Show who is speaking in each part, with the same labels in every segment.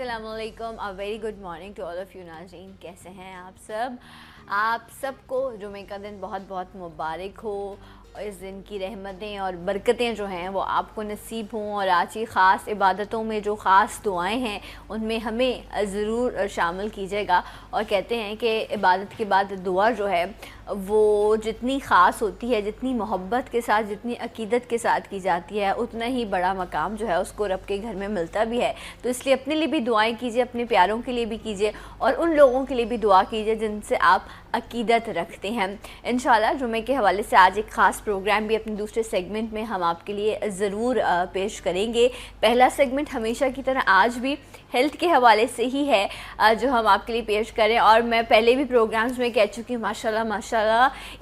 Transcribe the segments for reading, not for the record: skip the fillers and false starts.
Speaker 1: अस्सलामुअलैकुम, a very good morning to all of you नाज़रीन। कैसे हैं आप सबको जुमे का दिन बहुत बहुत मुबारक हो। इस दिन की रहमतें और बरकतें जो हैं वो आपको नसीब हों और आज की ख़ास इबादतों में जो ख़ास दुआएं हैं उनमें हमें ज़रूर शामिल कीजिएगा। और कहते हैं कि इबादत के बाद दुआ जो है वो जितनी ख़ास होती है, जितनी मोहब्बत के साथ, जितनी अकीदत के साथ की जाती है, उतना ही बड़ा मकाम जो है उसको रब के घर में मिलता भी है। तो इसलिए अपने लिए भी दुआएं कीजिए, अपने प्यारों के लिए भी कीजिए और उन लोगों के लिए भी दुआ कीजिए जिनसे आप अकीदत रखते हैं। इंशाल्लाह जुमे के हवाले से आज एक ख़ास प्रोग्राम भी अपने दूसरे सेगमेंट में हम आपके लिए ज़रूर पेश करेंगे। पहला सेगमेंट हमेशा की तरह आज भी हेल्थ के हवाले से ही है जो हम आपके लिए पेश करें। और मैं पहले भी प्रोग्राम्स में कह चुकी हूँ, माशाल्लाह माशाल्लाह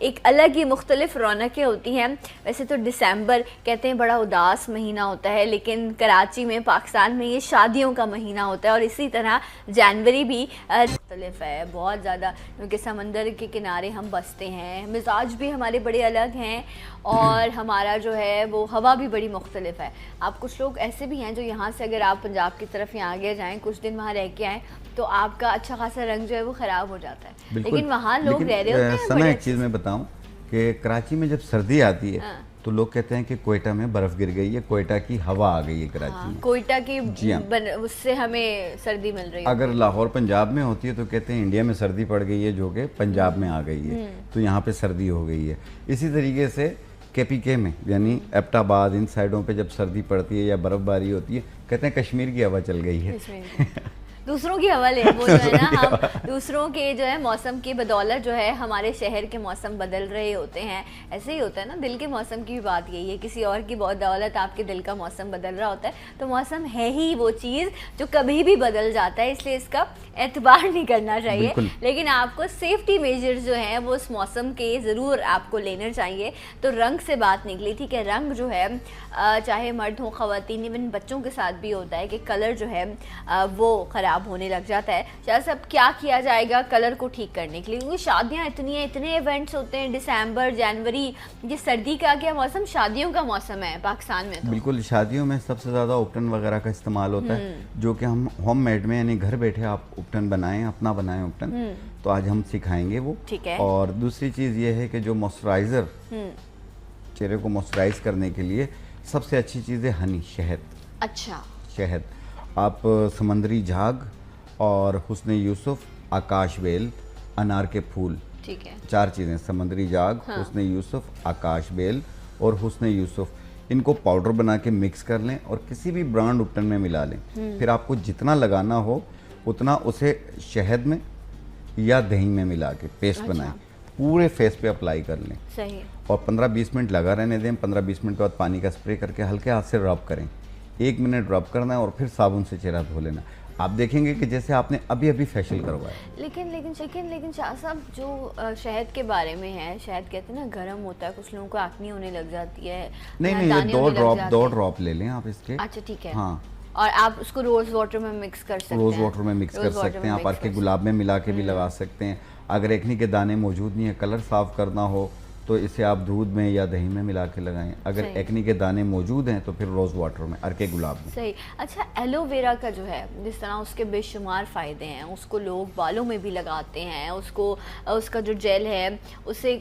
Speaker 1: एक अलग ही मुख्तलिफ रौनकें होती हैं। वैसे तो दिसंबर कहते हैं बड़ा उदास महीना होता है, लेकिन कराची में, पाकिस्तान में ये शादियों का महीना होता है। और इसी तरह जनवरी भी मुख्तलिफ है बहुत ज़्यादा, क्योंकि समंदर के किनारे हम बसते हैं, मिजाज भी हमारे बड़े अलग हैं और हमारा जो है वो हवा भी बड़ी मुख्तलिफ है। आप कुछ लोग ऐसे भी हैं जो यहाँ से अगर आप पंजाब की तरफ यहाँ आगे जाएँ, कुछ दिन वहाँ रह के आएँ, तो आपका अच्छा खासा रंग जो है वो ख़राब हो जाता है। लेकिन वहाँ लोग रह रहे होते हैं।
Speaker 2: सना एक चीज़ मैं बताऊँ कि कराची में जब सर्दी आती है तो लोग कहते हैं कि कोयटा में बर्फ़ गिर गई है, कोयटा की हवा आ गई है कराची में।
Speaker 1: कोयटा की उससे हमें सर्दी मिल रही है।
Speaker 2: अगर लाहौर पंजाब में होती है तो कहते हैं इंडिया में सर्दी पड़ गई है, जो कि पंजाब में आ गई है, तो यहाँ पे सर्दी हो गई है। इसी तरीके से KPK में यानी एबटाबाद इन साइडों पे जब सर्दी पड़ती है या बर्फ़बारी होती है, कहते हैं कश्मीर की हवा चल गई है।
Speaker 1: दूसरों की हवा ले वो जो है ना, हम दूसरों के जो है मौसम की बदौलत जो है हमारे शहर के मौसम बदल रहे होते हैं। ऐसे ही होता है ना, दिल के मौसम की भी बात यही है, किसी और की बदौलत आपके दिल का मौसम बदल रहा होता है। तो मौसम है ही वो चीज़ जो कभी भी बदल जाता है, इसलिए इसका एतबार नहीं करना चाहिए। लेकिन आपको सेफ्टी मेजर्स जो हैं वो उस मौसम के ज़रूर आपको लेने चाहिए। तो रंग से बात निकली थी कि रंग जो है चाहे मर्द हो, ख़वातीन, इवन बच्चों के साथ भी होता है कि कलर जो है वो ख़राब होने लग जाता है। शायद सब क्या किया जाएगा कलर को ठीक करने के लिए, क्योंकि शादियाँ इतनी हैं, इतने इवेंट्स होते हैं, दिसंबर, जनवरी, ये सर्दी का क्या मौसम, शादियों का मौसम है पाकिस्तान में। तो
Speaker 2: बिल्कुल, शादियों में सबसे ज़्यादा उपटन वगैरह का इस्तेमाल होता है, जो कि हम होम मेड में यानी घर बैठे आप उपटन बनाएं, अपना बनाएं उपटन, तो आज हम सिखाएंगे वो।
Speaker 1: ठीक है।
Speaker 2: और दूसरी चीज़ ये है कि जो मॉइस्चराइज़र चेहरे को मॉइस्चराइज करने के लिए सबसे अच्छी चीज़ है हनी, शहद। अच्छा, शहद। आप समंदरी झाग और हुस्न यूसुफ, आकाश बेल, अनार के फूल,
Speaker 1: ठीक है,
Speaker 2: 4 चीज़ें, समंदरी झाग, हुस्न यूसुफ, आकाश बेल और हुस्न यूसुफ, इनको पाउडर बना के मिक्स कर लें और किसी भी ब्रांड उपटन में मिला लें। फिर आपको जितना लगाना हो उतना उसे शहद में या दही में मिला के पेस्ट बनाएं, पूरे फेस पे अप्लाई कर लें।
Speaker 1: सही। और
Speaker 2: 15-20 मिनट लगा रहने दें। 15-20 मिनट के बाद पानी का स्प्रे करके हल्के हाथ से रब करें। 1 मिनट रब करना है और फिर साबुन से चेहरा धो लेना। आप देखेंगे कि जैसे आपने अभी अभी फेशियल करवाया।
Speaker 1: लेकिन शाह साहब जो शहद के बारे में है, शहद कहते हैं ना गर्म होता है, कुछ लोगों को एक्ने होने लग जाती है।
Speaker 2: नहीं, ये 2 ड्रॉप ले लें आप इसके।
Speaker 1: अच्छा, ठीक है।
Speaker 2: हाँ,
Speaker 1: और आप उसको रोज़ वाटर में मिक्स कर सकते हैं।
Speaker 2: रोज़ वाटर में मिक्स कर सकते हैं आप, अर्के गुलाब में मिला के भी लगा सकते हैं। अगर एक्ने के दाने मौजूद नहीं है, कलर साफ़ करना हो तो इसे आप दूध में या दही में मिला के लगाएं। अगर एक्ने के दाने मौजूद हैं तो फिर रोज़ वाटर में, अर्के गुलाब में।
Speaker 1: सही। अच्छा, एलोवेरा का जो है, जिस तरह उसके बेशुमार फ़ायदे हैं, उसको लोग बालों में भी लगाते हैं, उसको उसका जो जेल है उसे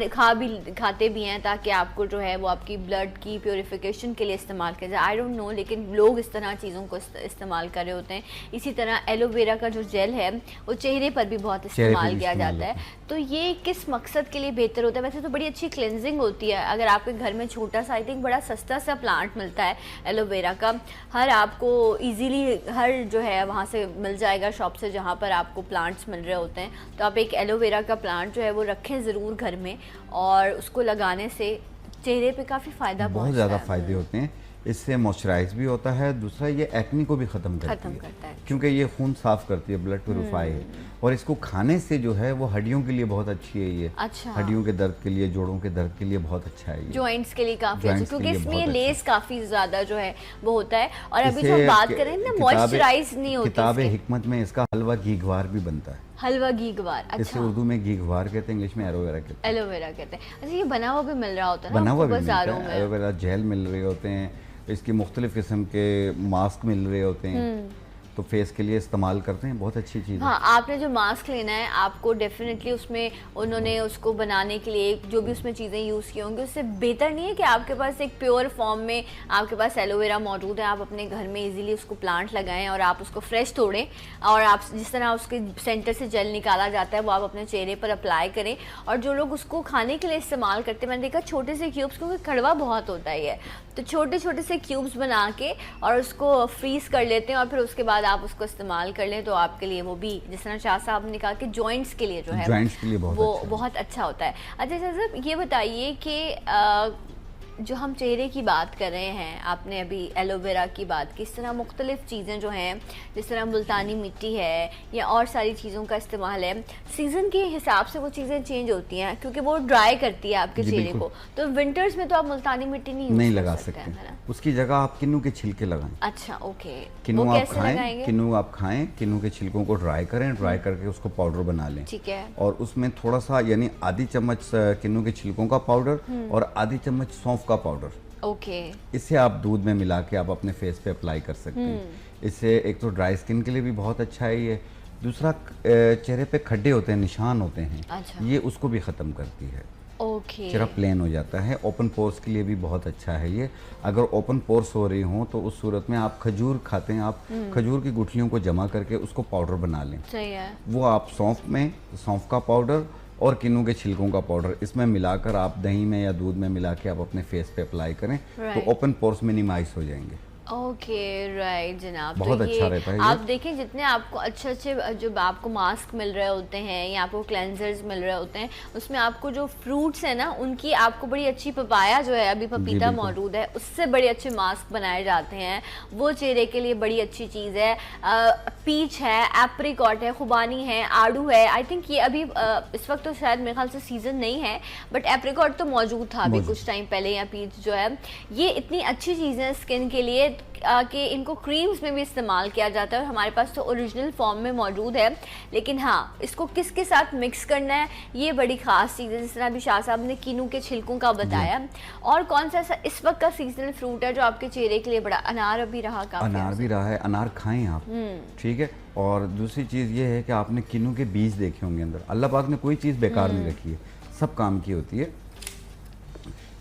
Speaker 1: खाते भी हैं ताकि आपको जो है वो आपकी ब्लड की प्योरीफिकेशन के लिए इस्तेमाल किया जाए। आई डोंट नो, लेकिन लोग इस तरह चीज़ों को इस्तेमाल कर रहे होते हैं। इसी तरह एलोवेरा का जो जेल है वो चेहरे पर भी बहुत इस्तेमाल किया जाता है। तो ये किस मकसद के लिए बेहतर होता है? वैसे तो बड़ी अच्छी क्लेंजिंग होती है। अगर आपके घर में छोटा सा, आई थिंक बड़ा सस्ता सा प्लांट मिलता है एलोवेरा का, हर आपको इजीली हर जो है वहाँ से मिल जाएगा शॉप से जहाँ पर आपको प्लांट्स मिल रहे होते हैं। तो आप एक एलोवेरा का प्लांट जो है वो रखें ज़रूर घर में, और उसको लगाने से चेहरे पे काफ़ी फ़ायदा,
Speaker 2: बहुत ज़्यादा फ़ायदे होते हैं। इससे मॉइस्चराइज भी होता है, दूसरा ये एक्ने को भी ख़त्म करता है, क्योंकि ये खून साफ़ करती है, ब्लड प्यूरिफाई है। और इसको खाने से जो है वो हड्डियों के लिए बहुत अच्छी है ये।
Speaker 1: अच्छा।
Speaker 2: हड्डियों के दर्द के लिए, जोड़ों के दर्द के लिए बहुत अच्छा है ये।
Speaker 1: जॉइंट्स के लिए काफ़ी अच्छा, क्योंकि इसमें लेस काफ़ी ज़्यादा जो है वो होता है। और अभी जो हम बात करें ना, मॉइस्चराइज नहीं होती।
Speaker 2: किताब हिकमत में इसका हलवा घीघवार भी बनता है।
Speaker 1: हलवा घीघवार, अच्छा।
Speaker 2: इसे उर्दू में घीघवार कहते हैं, इंग्लिश में एलोवेरा कहते हैं।
Speaker 1: एलोवेरा कहते हैं। अच्छा, ये बना हुआ भी मिल रहा होता है ना,
Speaker 2: बना हुआ भी मिलता
Speaker 1: बाजारों
Speaker 2: है,
Speaker 1: में
Speaker 2: एलोवेरा जेल मिल रहे होते हैं, इसकी मुख्तलिफ किस्म के मास्क मिल रहे होते हैं। तो फेस के लिए इस्तेमाल करते हैं, बहुत अच्छी चीज़ है।
Speaker 1: हाँ, आपने जो मास्क लेना है आपको डेफिनेटली उसमें उन्होंने उसको बनाने के लिए जो भी उसमें चीज़ें यूज़ की होंगी उससे बेहतर नहीं है कि आपके पास एक प्योर फॉर्म में आपके पास एलोवेरा मौजूद है, आप अपने घर में इजीली उसको प्लांट लगाएं और आप उसको फ्रेश तोड़ें और आप जिस तरह उसके सेंटर से जेल निकाला जाता है वो आप अपने चेहरे पर अप्लाई करें। और जो लोग उसको खाने के लिए इस्तेमाल करते हैं, मैंने देखा छोटे से क्यूब्स, क्योंकि कड़वा बहुत होता है तो छोटे छोटे से क्यूब्स बना के और उसको फ्रीज कर लेते हैं और फिर उसके बाद आप उसको इस्तेमाल कर लें तो आपके लिए वो भी, जिस तरह शाह साहब ने कहा कि जॉइंट्स के लिए जो है
Speaker 2: जॉइंट्स के लिए
Speaker 1: बहुत अच्छा होता है। अच्छा साहब ये बताइए कि जो हम चेहरे की बात कर रहे हैं, आपने अभी एलोवेरा की बात की, इस तरह मुख्तलिफ चीज़ें जो हैं जिस तरह मुल्तानी मिट्टी है या और सारी चीज़ों का इस्तेमाल है, सीज़न के हिसाब से वो चीज़ें चेंज होती हैं क्योंकि वो ड्राई करती है आपके चेहरे को। तो विंटर्स में तो आप मुल्तानी मिट्टी नहीं
Speaker 2: लगा सकते, उसकी जगह आप किन्नू के छिलके लगाएं।
Speaker 1: अच्छा, ओके।
Speaker 2: किन्नू आप खाएं, किन्नू आप खाएं, किन्नू के छिलकों को ड्राई करें, ड्राई करके उसको पाउडर बना लें।
Speaker 1: ठीक है।
Speaker 2: और उसमें थोड़ा सा यानी आधी चम्मच किन्नू के छिलकों का पाउडर और आधी चम्मच सौंफ का पाउडर,
Speaker 1: ओके।
Speaker 2: इसे आप दूध में मिला के आप अपने फेस पे अप्लाई कर सकते हैं। इससे एक तो ड्राई स्किन के लिए भी बहुत अच्छा है ये, दूसरा चेहरे पे खड्डे होते हैं, निशान होते हैं,
Speaker 1: अच्छा।
Speaker 2: ये उसको भी ख़त्म करती है।
Speaker 1: ओके।
Speaker 2: चेहरा प्लेन हो जाता है। ओपन पोर्स के लिए भी बहुत अच्छा है ये। अगर ओपन पोर्स हो रही हों तो उस सूरत में आप खजूर खाते हैं, आप खजूर की गुठलियों को जमा करके उसको पाउडर बना लें।
Speaker 1: सही है। वो
Speaker 2: आप सौंफ का पाउडर और किन्नू के छिलकों का पाउडर इसमें मिलाकर आप दही में या दूध में मिला के आप अपने फेस पे अप्लाई करें तो ओपन पोर्स मिनिमाइज हो जाएंगे।
Speaker 1: ओके, राइट जनाब।
Speaker 2: बहुत
Speaker 1: तो
Speaker 2: अच्छा रहता है
Speaker 1: आप देखें जितने आपको अच्छे अच्छे जो आपको मास्क मिल रहे होते हैं या आपको क्लेंजर्स मिल रहे होते हैं उसमें आपको जो फ्रूट्स है ना उनकी आपको बड़ी अच्छी, पपाया जो है अभी पपीता मौजूद है उससे बड़े अच्छे मास्क बनाए जाते हैं, वो चेहरे के लिए बड़ी अच्छी चीज़ है। पीच है, एप्रिकॉट है, खुबानी है, आड़ू है। आई थिंक ये अभी इस वक्त तो शायद मेरे ख्याल से सीज़न नहीं है बट एप्रिकॉट तो मौजूद था अभी कुछ टाइम पहले, या पीच जो है ये इतनी अच्छी चीज़ें स्किन के लिए कि इनको क्रीम्स में भी इस्तेमाल किया जाता है और हमारे पास तो ओरिजिनल फॉर्म में मौजूद है। लेकिन हाँ, इसको किसके साथ मिक्स करना है ये बड़ी ख़ास चीज़ है, जिस तरह अभी शाह साहब ने किन्नू के छिलकों का बताया। और कौन सा ऐसा इस वक्त का सीजनल फ्रूट है जो आपके चेहरे के लिए बड़ा, अनार अभी रहा, काफी
Speaker 2: अनार भी रहा है, अनार खाएं आप, ठीक है। और दूसरी चीज़ ये है कि आपने किन्नू के बीज देखे होंगे अंदर, अल्लाह पाक ने कोई चीज़ बेकार नहीं रखी है, सब काम की होती है।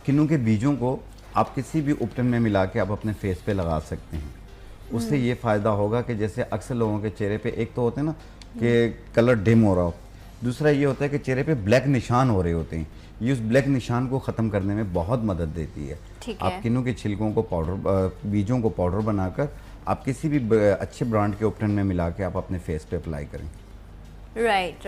Speaker 2: किन्नू के बीजों को आप किसी भी उपटन में मिला के आप अपने फेस पे लगा सकते हैं। उससे ये फ़ायदा होगा कि जैसे अक्सर लोगों के चेहरे पे एक तो होते हैं ना कि कलर डिम हो रहा हो, दूसरा ये होता है कि चेहरे पे ब्लैक निशान हो रहे होते हैं, ये उस ब्लैक निशान को ख़त्म करने में बहुत मदद देती है। आप किन्नू के छिलकों को पाउडर, बीजों को पाउडर बनाकर आप किसी भी अच्छे ब्रांड के उपटन में मिला के आप अपने फेस पे अप्लाई करें।
Speaker 1: राइट।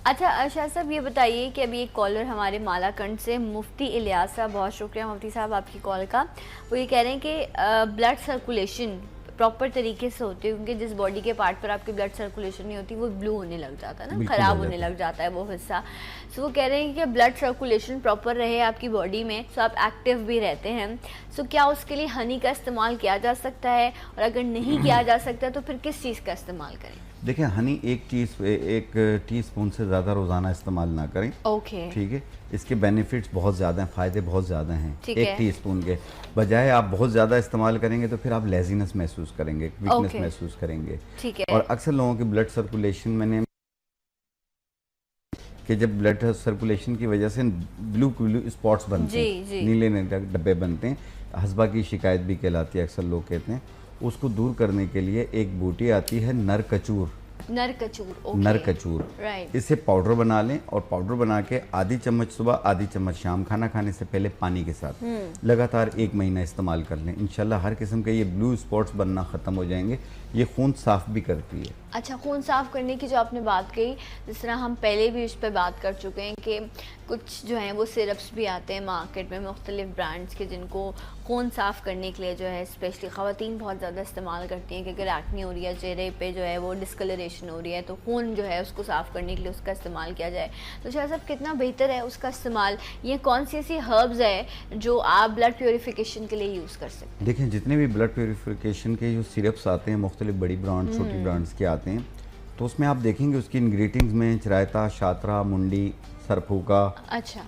Speaker 1: अच्छा शाह साहब ये बताइए कि अभी एक कॉलर हमारे मालाकंड से मुफ्ती इलियास साहब, बहुत शुक्रिया मुफ्ती साहब आपकी कॉल का, वो ये कह रहे हैं कि ब्लड सर्कुलेशन प्रॉपर तरीके से होती है क्योंकि जिस बॉडी के पार्ट पर आपकी ब्लड सर्कुलेशन नहीं होती वो ब्लू होने लग जाता है ना, ख़राब होने लग जाता है वो हिस्सा। सो वो कह रहे हैं कि ब्लड सर्कुलेशन प्रॉपर रहे आपकी बॉडी में सो आप एक्टिव भी रहते हैं। सो क्या उसके लिए हनी का इस्तेमाल किया जा सकता है, और अगर नहीं किया जा सकता तो फिर किस चीज़ का इस्तेमाल करें?
Speaker 2: देखिए, हनी एक टीस्पून से ज़्यादा रोज़ाना इस्तेमाल ना करें।
Speaker 1: ओके,
Speaker 2: ठीक है। इसके बेनिफिट्स बहुत ज़्यादा हैं, फ़ायदे बहुत ज़्यादा हैं। एक टीस्पून के बजाय आप बहुत ज़्यादा इस्तेमाल करेंगे तो फिर आप लेजीनेस महसूस करेंगे, वीकनेस महसूस करेंगे।
Speaker 1: ठीक है।
Speaker 2: और अक्सर लोगों की ब्लड सर्कुलेशन मैंने कि जब ब्लड सर्कुलेशन की वजह से ब्लू स्पॉट्स बनते हैं, नीले डब्बे बनते हैं, हस्बा की शिकायत भी कहलाती है, अक्सर लोग कहते हैं। उसको दूर करने के लिए एक बूटी आती है नर कचूर, नर कचूर, राइट। इसे पाउडर बना लें और पाउडर बना के आधी चम्मच सुबह, आधी चम्मच शाम, खाना खाने से पहले पानी के साथ लगातार 1 महीना इस्तेमाल कर लें। इंशाल्लाह हर किस्म के ये ब्लू स्पॉट्स बनना ख़त्म हो जाएंगे। ये खून साफ़ भी करती है।
Speaker 1: अच्छा, खून साफ़ करने की जो आपने बात कही, जिस तरह हम पहले भी इस पर बात कर चुके हैं कि कुछ जो हैं वो सिरप्स भी आते हैं मार्केट में मुख्तलिफ ब्रांड्स के जिनको खून साफ़ करने के लिए जो है स्पेशली ख़वातीन बहुत ज़्यादा इस्तेमाल करती हैं कि अगर एक्ने हो रही है, चेहरे पे जो है वो डिस्कलरेशन हो रही है तो खून जो है उसको साफ़ करने के लिए उसका इस्तेमाल किया जाए। तो शाह साहब कितना बेहतर है उसका इस्तेमाल, ये कौन सी ऐसी हर्ब्स है जो आप ब्लड प्योरीफिकेशन के लिए यूज़ कर सकते हैं?
Speaker 2: देखें, जितने भी ब्लड प्योरीफिकेशन के जो सिरप्स आते हैं मुख्तलिफ बड़ी ब्रांड, छोटी ब्रांड्स के आते हैं, तो उसमें आप देखेंगे उसकी इंग्रेडिएंट्स में चिरायता, शात्रा, मुंडी, सरफूका,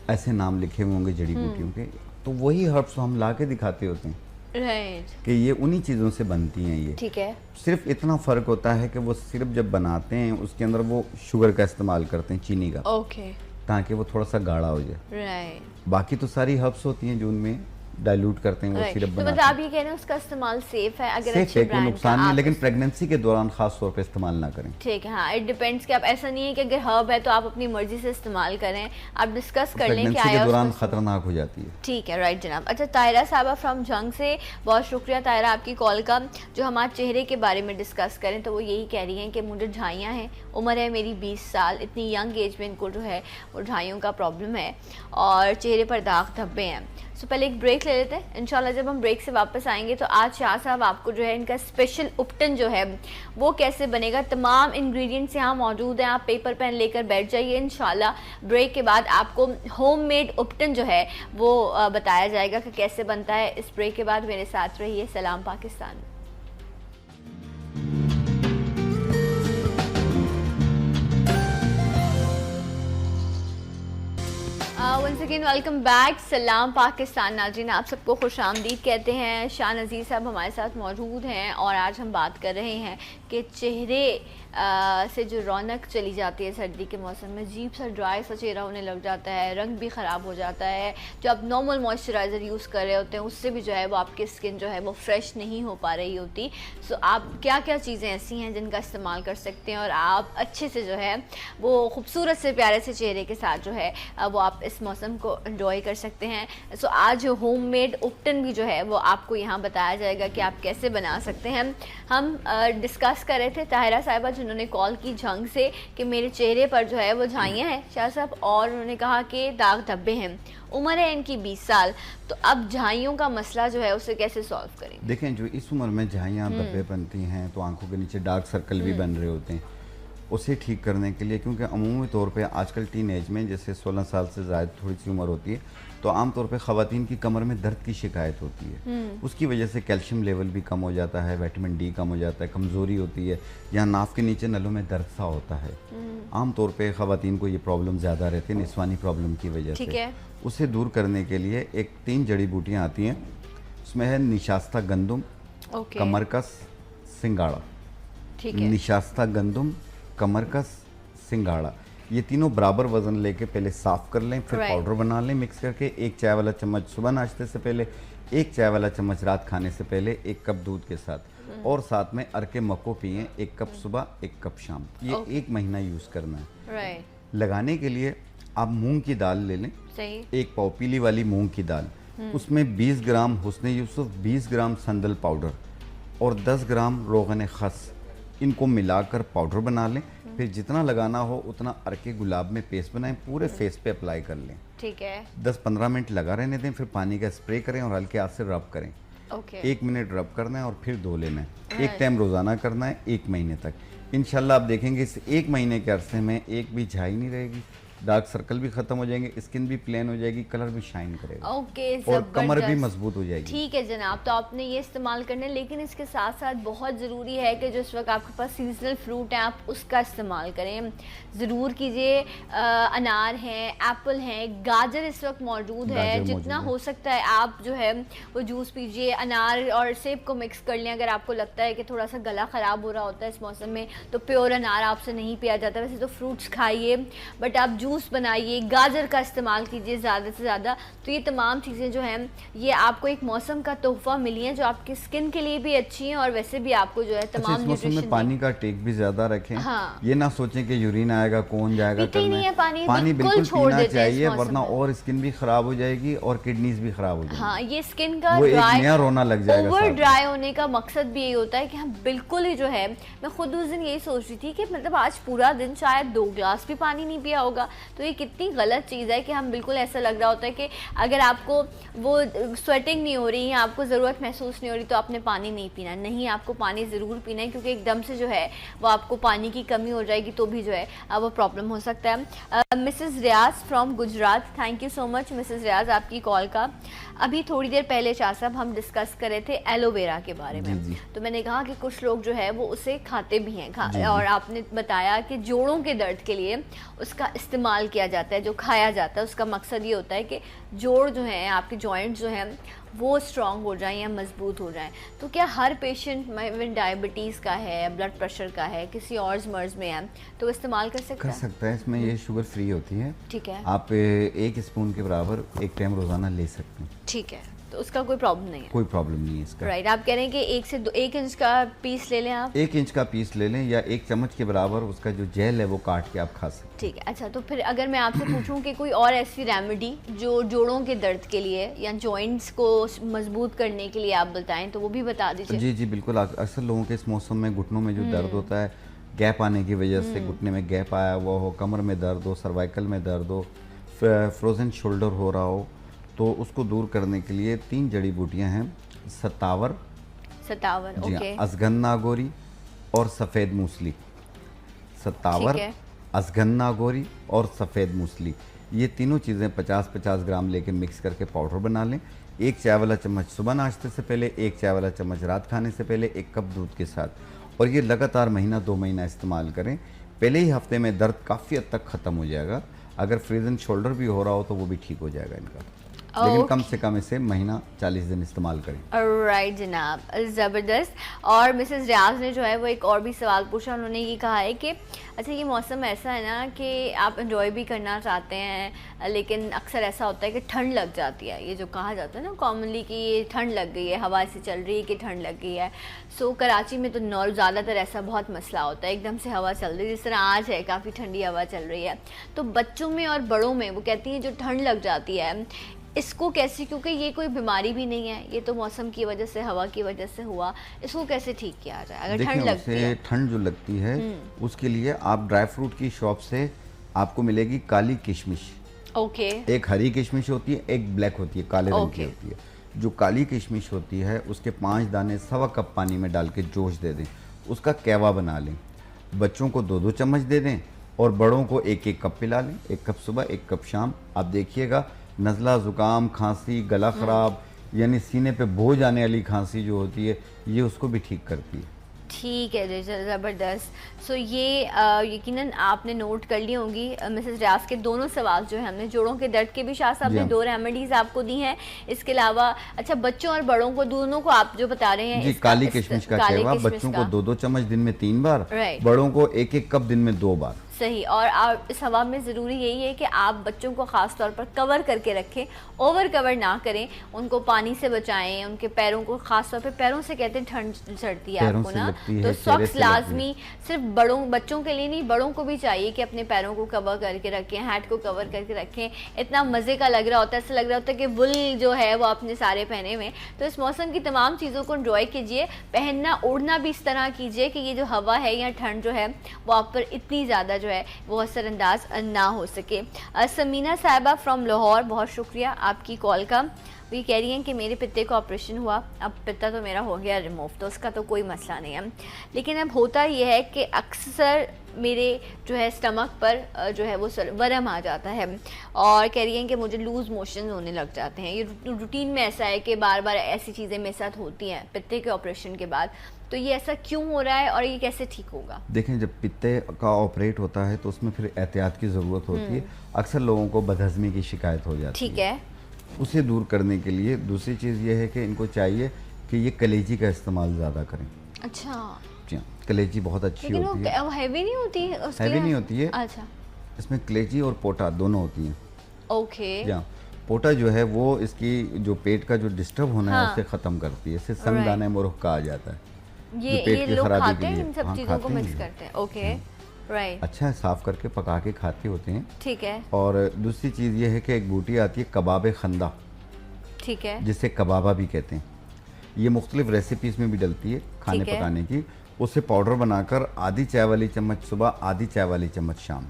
Speaker 2: ऐसे नाम लिखे हुए होंगे जड़ी बूटियों के। तो वही हर्ब्स हम ला के दिखाते होते हैं,
Speaker 1: राइट,
Speaker 2: कि ये उन्हीं चीज़ों से बनती हैं ये।
Speaker 1: ठीक है।
Speaker 2: सिर्फ इतना फ़र्क होता है कि वो सिर्फ जब बनाते हैं उसके अंदर वो शुगर का इस्तेमाल करते हैं, चीनी का,
Speaker 1: ओके,
Speaker 2: ताकि वो थोड़ा सा गाढ़ा हो जाए।
Speaker 1: राइट,
Speaker 2: बाकी तो सारी हर्ब्स होती हैं जो उनमें डाइल्यूट करते हैं, वो
Speaker 1: राइट।
Speaker 2: सिरप
Speaker 1: तो
Speaker 2: बनाते
Speaker 1: मतलब
Speaker 2: हैं।
Speaker 1: आप ये कह रहे हैं उसका इस्तेमाल सेफ है अगर
Speaker 2: सेफ
Speaker 1: अच्छे
Speaker 2: है, कोई
Speaker 1: ब्रांड
Speaker 2: नुकसान
Speaker 1: का
Speaker 2: नहीं,
Speaker 1: आप
Speaker 2: लेकिन प्रेगनेंसी के दौरान खास तौर पे इस्तेमाल ना करें।
Speaker 1: ठीक है। हाँ, इट डिपेंड्स कि आप, ऐसा नहीं है कि अगर हर्ब है तो आप अपनी मर्जी से इस्तेमाल करें, आप डिस्कस कर लें कि
Speaker 2: प्रेगनेंसी के
Speaker 1: आया
Speaker 2: दौरान
Speaker 1: उसको।
Speaker 2: खतरनाक हो जाती है।
Speaker 1: ठीक है, राइट जनाब। अच्छा, तायरा साहबा फ्रॉम जंग से, बहुत शुक्रिया तायरा आपकी कॉल का। जो हम आज चेहरे के बारे में डिस्कस करें तो वो यही कह रही हैं कि मुझे झाइयाँ हैं, उम्र है मेरी 20 साल, इतनी यंग एज में इनको जो है वो झाइयों का प्रॉब्लम है और चेहरे पर दाग धब्बे हैं। सो पहले एक ब्रेक ले लेते हैं, इंशाल्लाह जब हम ब्रेक से वापस आएंगे तो आज शाह साहब आपको जो है इनका स्पेशल उपटन जो है वो कैसे बनेगा, तमाम इंग्रेडिएंट्स यहाँ मौजूद हैं, आप पेपर पेन लेकर बैठ जाइए। इंशाल्लाह ब्रेक के बाद आपको होममेड उपटन जो है वो बताया जाएगा कि कैसे बनता है। इस ब्रेक के बाद मेरे साथ रहिए। सलाम Pakistan. Once again welcome back. सलाम पाकिस्तान नाज़रीन, आप सबको खुश आमदीद कहते हैं। शाह नज़ीर साहब हमारे साथ मौजूद हैं और आज हम बात कर रहे हैं कि चेहरे से जो रौनक चली जाती है सर्दी के मौसम में, अजीब सा ड्राई सा चेहरा होने लग जाता है, रंग भी ख़राब हो जाता है। जो आप नॉर्मल मॉइस्चराइज़र यूज़ कर रहे होते हैं उससे भी जो है वो आपकी स्किन जो है वो फ्रेश नहीं हो पा रही होती। सो आप क्या क्या चीज़ें ऐसी हैं जिनका इस्तेमाल कर सकते हैं और आप अच्छे से जो है वो खूबसूरत से प्यारे से चेहरे के साथ जो है वो आप इस मौसम को एंजॉय कर सकते हैं। सो आज होममेड उपटन भी जो है वो आपको यहाँ बताया जाएगा कि आप कैसे बना सकते हैं। हम डिस्कस कर रहे थे ताहिरा साहिबा जिन्होंने कॉल की जंग से कि मेरे चेहरे पर जो है वो झाइयाँ हैं शाह साहब, और उन्होंने कहा कि दाग धब्बे हैं, उम्र है इनकी 20 साल। तो अब झाइयों का मसला जो है उसे कैसे सॉल्व करें?
Speaker 2: देखें, जो इस उम्र में झाइयाँ धब्बे बनती हैं तो आंखों के नीचे डार्क सर्कल भी बन रहे होते हैं, उसे ठीक करने के लिए, क्योंकि अमूमी तौर पे आजकल टीन एज में जैसे 16 साल से ज़्यादा थोड़ी सी उम्र होती है तो आम तौर पे ख़वातीन की कमर में दर्द की शिकायत होती है। उसकी वजह से कैल्शियम लेवल भी कम हो जाता है, विटामिन डी कम हो जाता है, कमज़ोरी होती है, या नाफ के नीचे नलों में दर्द सा होता है। आम तौर पे ख़वातीन को ये प्रॉब्लम ज़्यादा रहती है निस्वानी प्रॉब्लम की वजह से। उसे दूर करने के लिए 3 जड़ी बूटियाँ आती हैं, उसमें है निशास्ता गंदम, कमरकस, सिंगाड़ा। निशास्ता गंदम, कमरकस, सिंगाड़ा, ये तीनों बराबर वजन लेके पहले साफ़ कर लें, फिर पाउडर बना लें मिक्स करके। 1 चाय वाला चम्मच सुबह नाश्ते से पहले, 1 चाय वाला चम्मच रात खाने से पहले, 1 कप दूध के साथ, और साथ में अरके मक्को पिए, 1 कप सुबह 1 कप शाम। ये 1 महीना यूज़ करना है। लगाने के लिए आप मूंग की दाल ले लें, 1 पाव पीली वाली मूंग की दाल, उसमें 20 ग्राम हुस्न यूसुफ, 20 ग्राम संदल पाउडर और 10 ग्राम रोगन खस, इनको मिलाकर पाउडर बना लें। फिर जितना लगाना हो उतना अरके गुलाब में पेस्ट बनाएं, पूरे फेस पे अप्लाई कर लें। ठीक है, 10-15 मिनट लगा रहने दें, फिर पानी का स्प्रे करें और हल्के हाथ से रब करें। 1 मिनट रब करना है और फिर धो लेना है। 1 टाइम रोज़ाना करना है 1 महीने तक। इंशाल्लाह आप देखेंगे इस 1 महीने के अरसे में एक भी झाई नहीं रहेगी, डार्क सर्कल भी खत्म हो जाएंगे, स्किन भी प्लेन हो जाएगी, कलर भी शाइन करेगा, और कमर भी मजबूत हो जाएगी। ठीक है जनाब, तो आपने ये इस्तेमाल करना है, लेकिन इसके साथ साथ बहुत ज़रूरी है कि जो इस वक्त आपके पास सीजनल फ्रूट है आप उसका इस्तेमाल करें, ज़रूर कीजिए। अनार हैं, एप्पल हैं, गाजर इस वक्त मौजूद है, जितना हो सकता है आप जो है वो जूस पीजिए। अनार और सेब को मिक्स कर लें। अगर आपको लगता है कि थोड़ा सा गला ख़राब हो रहा होता है इस मौसम में तो प्योर अनार आपसे नहीं पिया जाता, वैसे तो फ्रूट्स खाइए, बट आप जूस बनाइए, गाजर का इस्तेमाल कीजिए ज़्यादा से ज़्यादा। तो ये तमाम चीज़ें जो हैं ये आपको एक मौसम का तोहफा मिली हैं जो आपकी स्किन के लिए भी अच्छी हैं और वैसे भी आपको जो है तमाम मौसम में पानी का टेक भी ज़्यादा रखें। हाँ। ये ना सोचें कि यूरिन आएगा कौन जाएगा करने, पानी बिल्कुल पीना चाहिए, वरना और स्किन भी खराब हो जाएगी और किडनीज भी खराब हो जाएगी।
Speaker 1: हाँ, ये स्किन का
Speaker 2: नया रोना लग जाएगा।
Speaker 1: ओवर ड्राई होने का मकसद भी यही होता है कि हम बिल्कुल ही जो है, मैं खुद उस दिन यही सोच रही थी कि मतलब आज पूरा दिन शायद 2 गिलास भी पानी नहीं पिया होगा। तो ये कितनी गलत चीज़ है कि हम बिल्कुल ऐसा लग रहा होता है कि अगर आपको वो स्वेटिंग नहीं हो रही है, आपको ज़रूरत महसूस नहीं हो रही तो आपने पानी नहीं पीना। नहीं, आपको पानी ज़रूर पीना है, क्योंकि एकदम से जो है वो आपको पानी की कमी हो जाएगी तो भी जो है वो प्रॉब्लम हो सकता है। Mrs Riyaz from Gujarat, thank you so much Mrs Riyaz आपकी कॉल का। अभी थोड़ी देर पहले शाह साहब हम डिस्कस कर रहे थे एलोवेरा के बारे में, तो मैंने कहा कि कुछ लोग जो है वो उसे खाते भी हैं, और आपने बताया कि जोड़ों के दर्द के लिए उसका इस्तेमाल किया जाता है, जो खाया जाता है उसका मकसद ये होता है कि जोड़ जो हैं आपके जॉइंट्स जो हैं वो स्ट्रॉन्ग हो जाएं या मजबूत हो जाएं। तो क्या हर पेशेंट इवन डायबिटीज़ का है, ब्लड प्रेशर का है, किसी और मर्ज में है तो इस्तेमाल कर सकता है?
Speaker 2: इसमें ये शुगर फ्री होती है।
Speaker 1: ठीक है।
Speaker 2: आप 1 स्पून के बराबर एक टाइम रोज़ाना ले सकते हैं।
Speaker 1: ठीक है, तो उसका कोई प्रॉब्लम नहीं है?
Speaker 2: कोई प्रॉब्लम नहीं है इसका।
Speaker 1: राइट, आप कह रहे हैं कि 1 इंच का पीस ले लें आप?
Speaker 2: 1 इंच का पीस ले लें या 1 चम्मच के बराबर उसका जो जेल है वो काट के आप खा सकते हैं।
Speaker 1: ठीक है। अच्छा, तो फिर अगर मैं आपसे पूछूं कि कोई और ऐसी रेमेडी जो जोड़ों के दर्द के लिए या जॉइंट्स को मजबूत करने के लिए आप बताएं तो वो भी बता दीजिए।
Speaker 2: जी जी बिल्कुल। अक्सर लोगों के इस मौसम में घुटनों में जो दर्द होता है, गैप आने की वजह से घुटने में गैप आया हुआ हो, कमर में दर्द हो, सर्वाइकल में दर्द हो, फ्रोजन शोल्डर हो रहा हो, तो उसको दूर करने के लिए 3 जड़ी बूटियां हैं। सतावर, जी
Speaker 1: ओके।
Speaker 2: अजगन नागोरी और सफ़ेद मूसली। सतावर, अजगन नागोरी और सफ़ेद मूसली, ये तीनों चीज़ें 50-50 ग्राम लेके मिक्स करके पाउडर बना लें। 1 चाय वाला चम्मच सुबह नाश्ते से पहले, 1 चाय वाला चम्मच रात खाने से पहले, 1 कप दूध के साथ। और ये लगातार महीना 2 महीना इस्तेमाल करें। पहले ही हफ्ते में दर्द काफ़ी हद तक ख़त्म हो जाएगा। अगर फ्रीजन शोल्डर भी हो रहा हो तो वो भी ठीक हो जाएगा इनका। लेकिन कम से कम इसे महीना 40 दिन इस्तेमाल करें।
Speaker 1: राइट जनाब, ज़बरदस्त। और मिसेस रियाज ने जो है वो एक और भी सवाल पूछा। उन्होंने ये कहा है कि अच्छा ये मौसम ऐसा है ना कि आप एंजॉय भी करना चाहते हैं लेकिन अक्सर ऐसा होता है कि ठंड लग जाती है। ये जो कहा जाता है ना कॉमनली कि ये ठंड लग गई है, हवा ऐसी चल रही है कि ठंड लग गई है। सो कराची में तो ज़्यादातर ऐसा बहुत मसला होता है, एकदम से हवा चल रही है, जिस तरह आज है काफ़ी ठंडी हवा चल रही है। तो बच्चों में और बड़ों में वो कहती हैं जो ठंड लग जाती है इसको कैसे, क्योंकि ये कोई बीमारी भी नहीं है, ये तो मौसम की वजह से, हवा की वजह से हुआ, इसको कैसे ठीक किया जाए अगर ठंड लगती है?
Speaker 2: ठंड जो लगती है उसके लिए आप ड्राई फ्रूट की शॉप से आपको मिलेगी काली किशमिश।
Speaker 1: ओके।
Speaker 2: एक हरी किशमिश होती है, एक ब्लैक होती है, काले रंग की होती है। जो काली किशमिश होती है उसके 5 दाने 1.25 कप पानी में डाल के जोश दे दें, उसका कहवा बना लें। बच्चों को 2-2 चम्मच दे दें और बड़ों को 1-1 कप पिला लें, 1 कप सुबह 1 कप शाम। आप देखिएगा नज़ला, ज़ुकाम, खांसी, गला ख़राब यानी सीने पे बोझ आने वाली खांसी जो होती है ये उसको भी ठीक करती है।
Speaker 1: ठीक है जी, ज़बरदस्त। सो ये यकीनन आपने नोट कर ली होंगी मिसेस रियाज के दोनों सवाल जो है हमने जोड़ों के दर्द के भी शाह साहब ने 2 रेमेडीज़ आपको दी हैं। इसके अलावा अच्छा बच्चों और बड़ों को दोनों को आप जो बता रहे हैं
Speaker 2: जी, काली किशमिश का कहवा बच्चों को 2-2 चम्मच दिन में 3 बार, बड़ों को 1-1 कप दिन में 2 बार।
Speaker 1: सही। और आप इस हवा में ज़रूरी यही है कि आप बच्चों को ख़ास तौर पर कवर करके रखें, ओवर कवर ना करें, उनको पानी से बचाएं, उनके पैरों को ख़ास तौर पे पैरों से कहते हैं ठंड चढ़ती है आपको ना, तो सॉक्स लाजमी सिर्फ बच्चों के लिए नहीं बड़ों को भी चाहिए कि अपने पैरों को कवर करके रखें, हैट को कवर करके रखें। इतना मज़े का लग रहा होता है, ऐसा लग रहा होता है कि वुल जो है वो अपने सारे पहने हुए। तो इस मौसम की तमाम चीज़ों को एंजॉय कीजिए, पहनना ओढ़ना भी इस तरह कीजिए कि ये जो हवा है या ठंड जो है वो आप पर इतनी ज़्यादा जो है वो असरअंदाज ना हो सके। समीना साहिबा फ्रॉम लाहौर, बहुत शुक्रिया आपकी कॉल का। वो ये कह रही हैं कि मेरे पित्ते का ऑपरेशन हुआ, अब पित्ता तो मेरा हो गया रिमूव, तो उसका तो कोई मसला नहीं है, लेकिन अब होता ये है कि अक्सर मेरे जो है स्टमक पर जो है वो वरम आ जाता है और कह रही हैं कि मुझे लूज़ मोशन होने लग जाते हैं। ये रूटीन में ऐसा है कि बार बार ऐसी चीज़ें मेरे साथ होती हैं पित्ते के ऑपरेशन के बाद। तो ये ऐसा क्यों हो रहा है और ये कैसे ठीक होगा?
Speaker 2: देखें, जब पित्ते का ऑपरेट होता है तो उसमें फिर एहतियात की ज़रूरत होती है। अक्सर लोगों को बदहज़मी की शिकायत हो जाती है।
Speaker 1: ठीक है।
Speaker 2: उसे दूर करने के लिए दूसरी चीज़ ये है कि इनको चाहिए कि ये कलेजी का इस्तेमाल ज़्यादा करें।
Speaker 1: अच्छा।
Speaker 2: जी हाँ, कलेजी बहुत अच्छी होती है।
Speaker 1: वो हैवी नहीं होती?
Speaker 2: हैवी नहीं होती है।
Speaker 1: अच्छा।
Speaker 2: इसमें कलेजी और पोटा दोनों होती हैं।
Speaker 1: ओके।
Speaker 2: जी हाँ, पोटा जो है वो इसकी जो पेट का जो डिस्टर्ब होना है उसे ख़त्म करती है। इससे संग दाने मुरुख कहा जाता है।
Speaker 1: ये लोग खाते हैं इन सब चीज़ों को मिक्स करते हैं। Okay, right.
Speaker 2: अच्छा है, साफ करके पका के खाते होते हैं।
Speaker 1: ठीक है।
Speaker 2: और दूसरी चीज़ ये है कि एक बूटी आती है कबाब खंदा,
Speaker 1: ठीक है,
Speaker 2: जिसे कबाबा भी कहते हैं। ये मुख्तलिफ रेसिपीज़ में भी डलती है खाने पकाने की। उससे पाउडर बनाकर आधी चाय वाली चम्मच सुबह, आधी चाय वाली चम्मच शाम,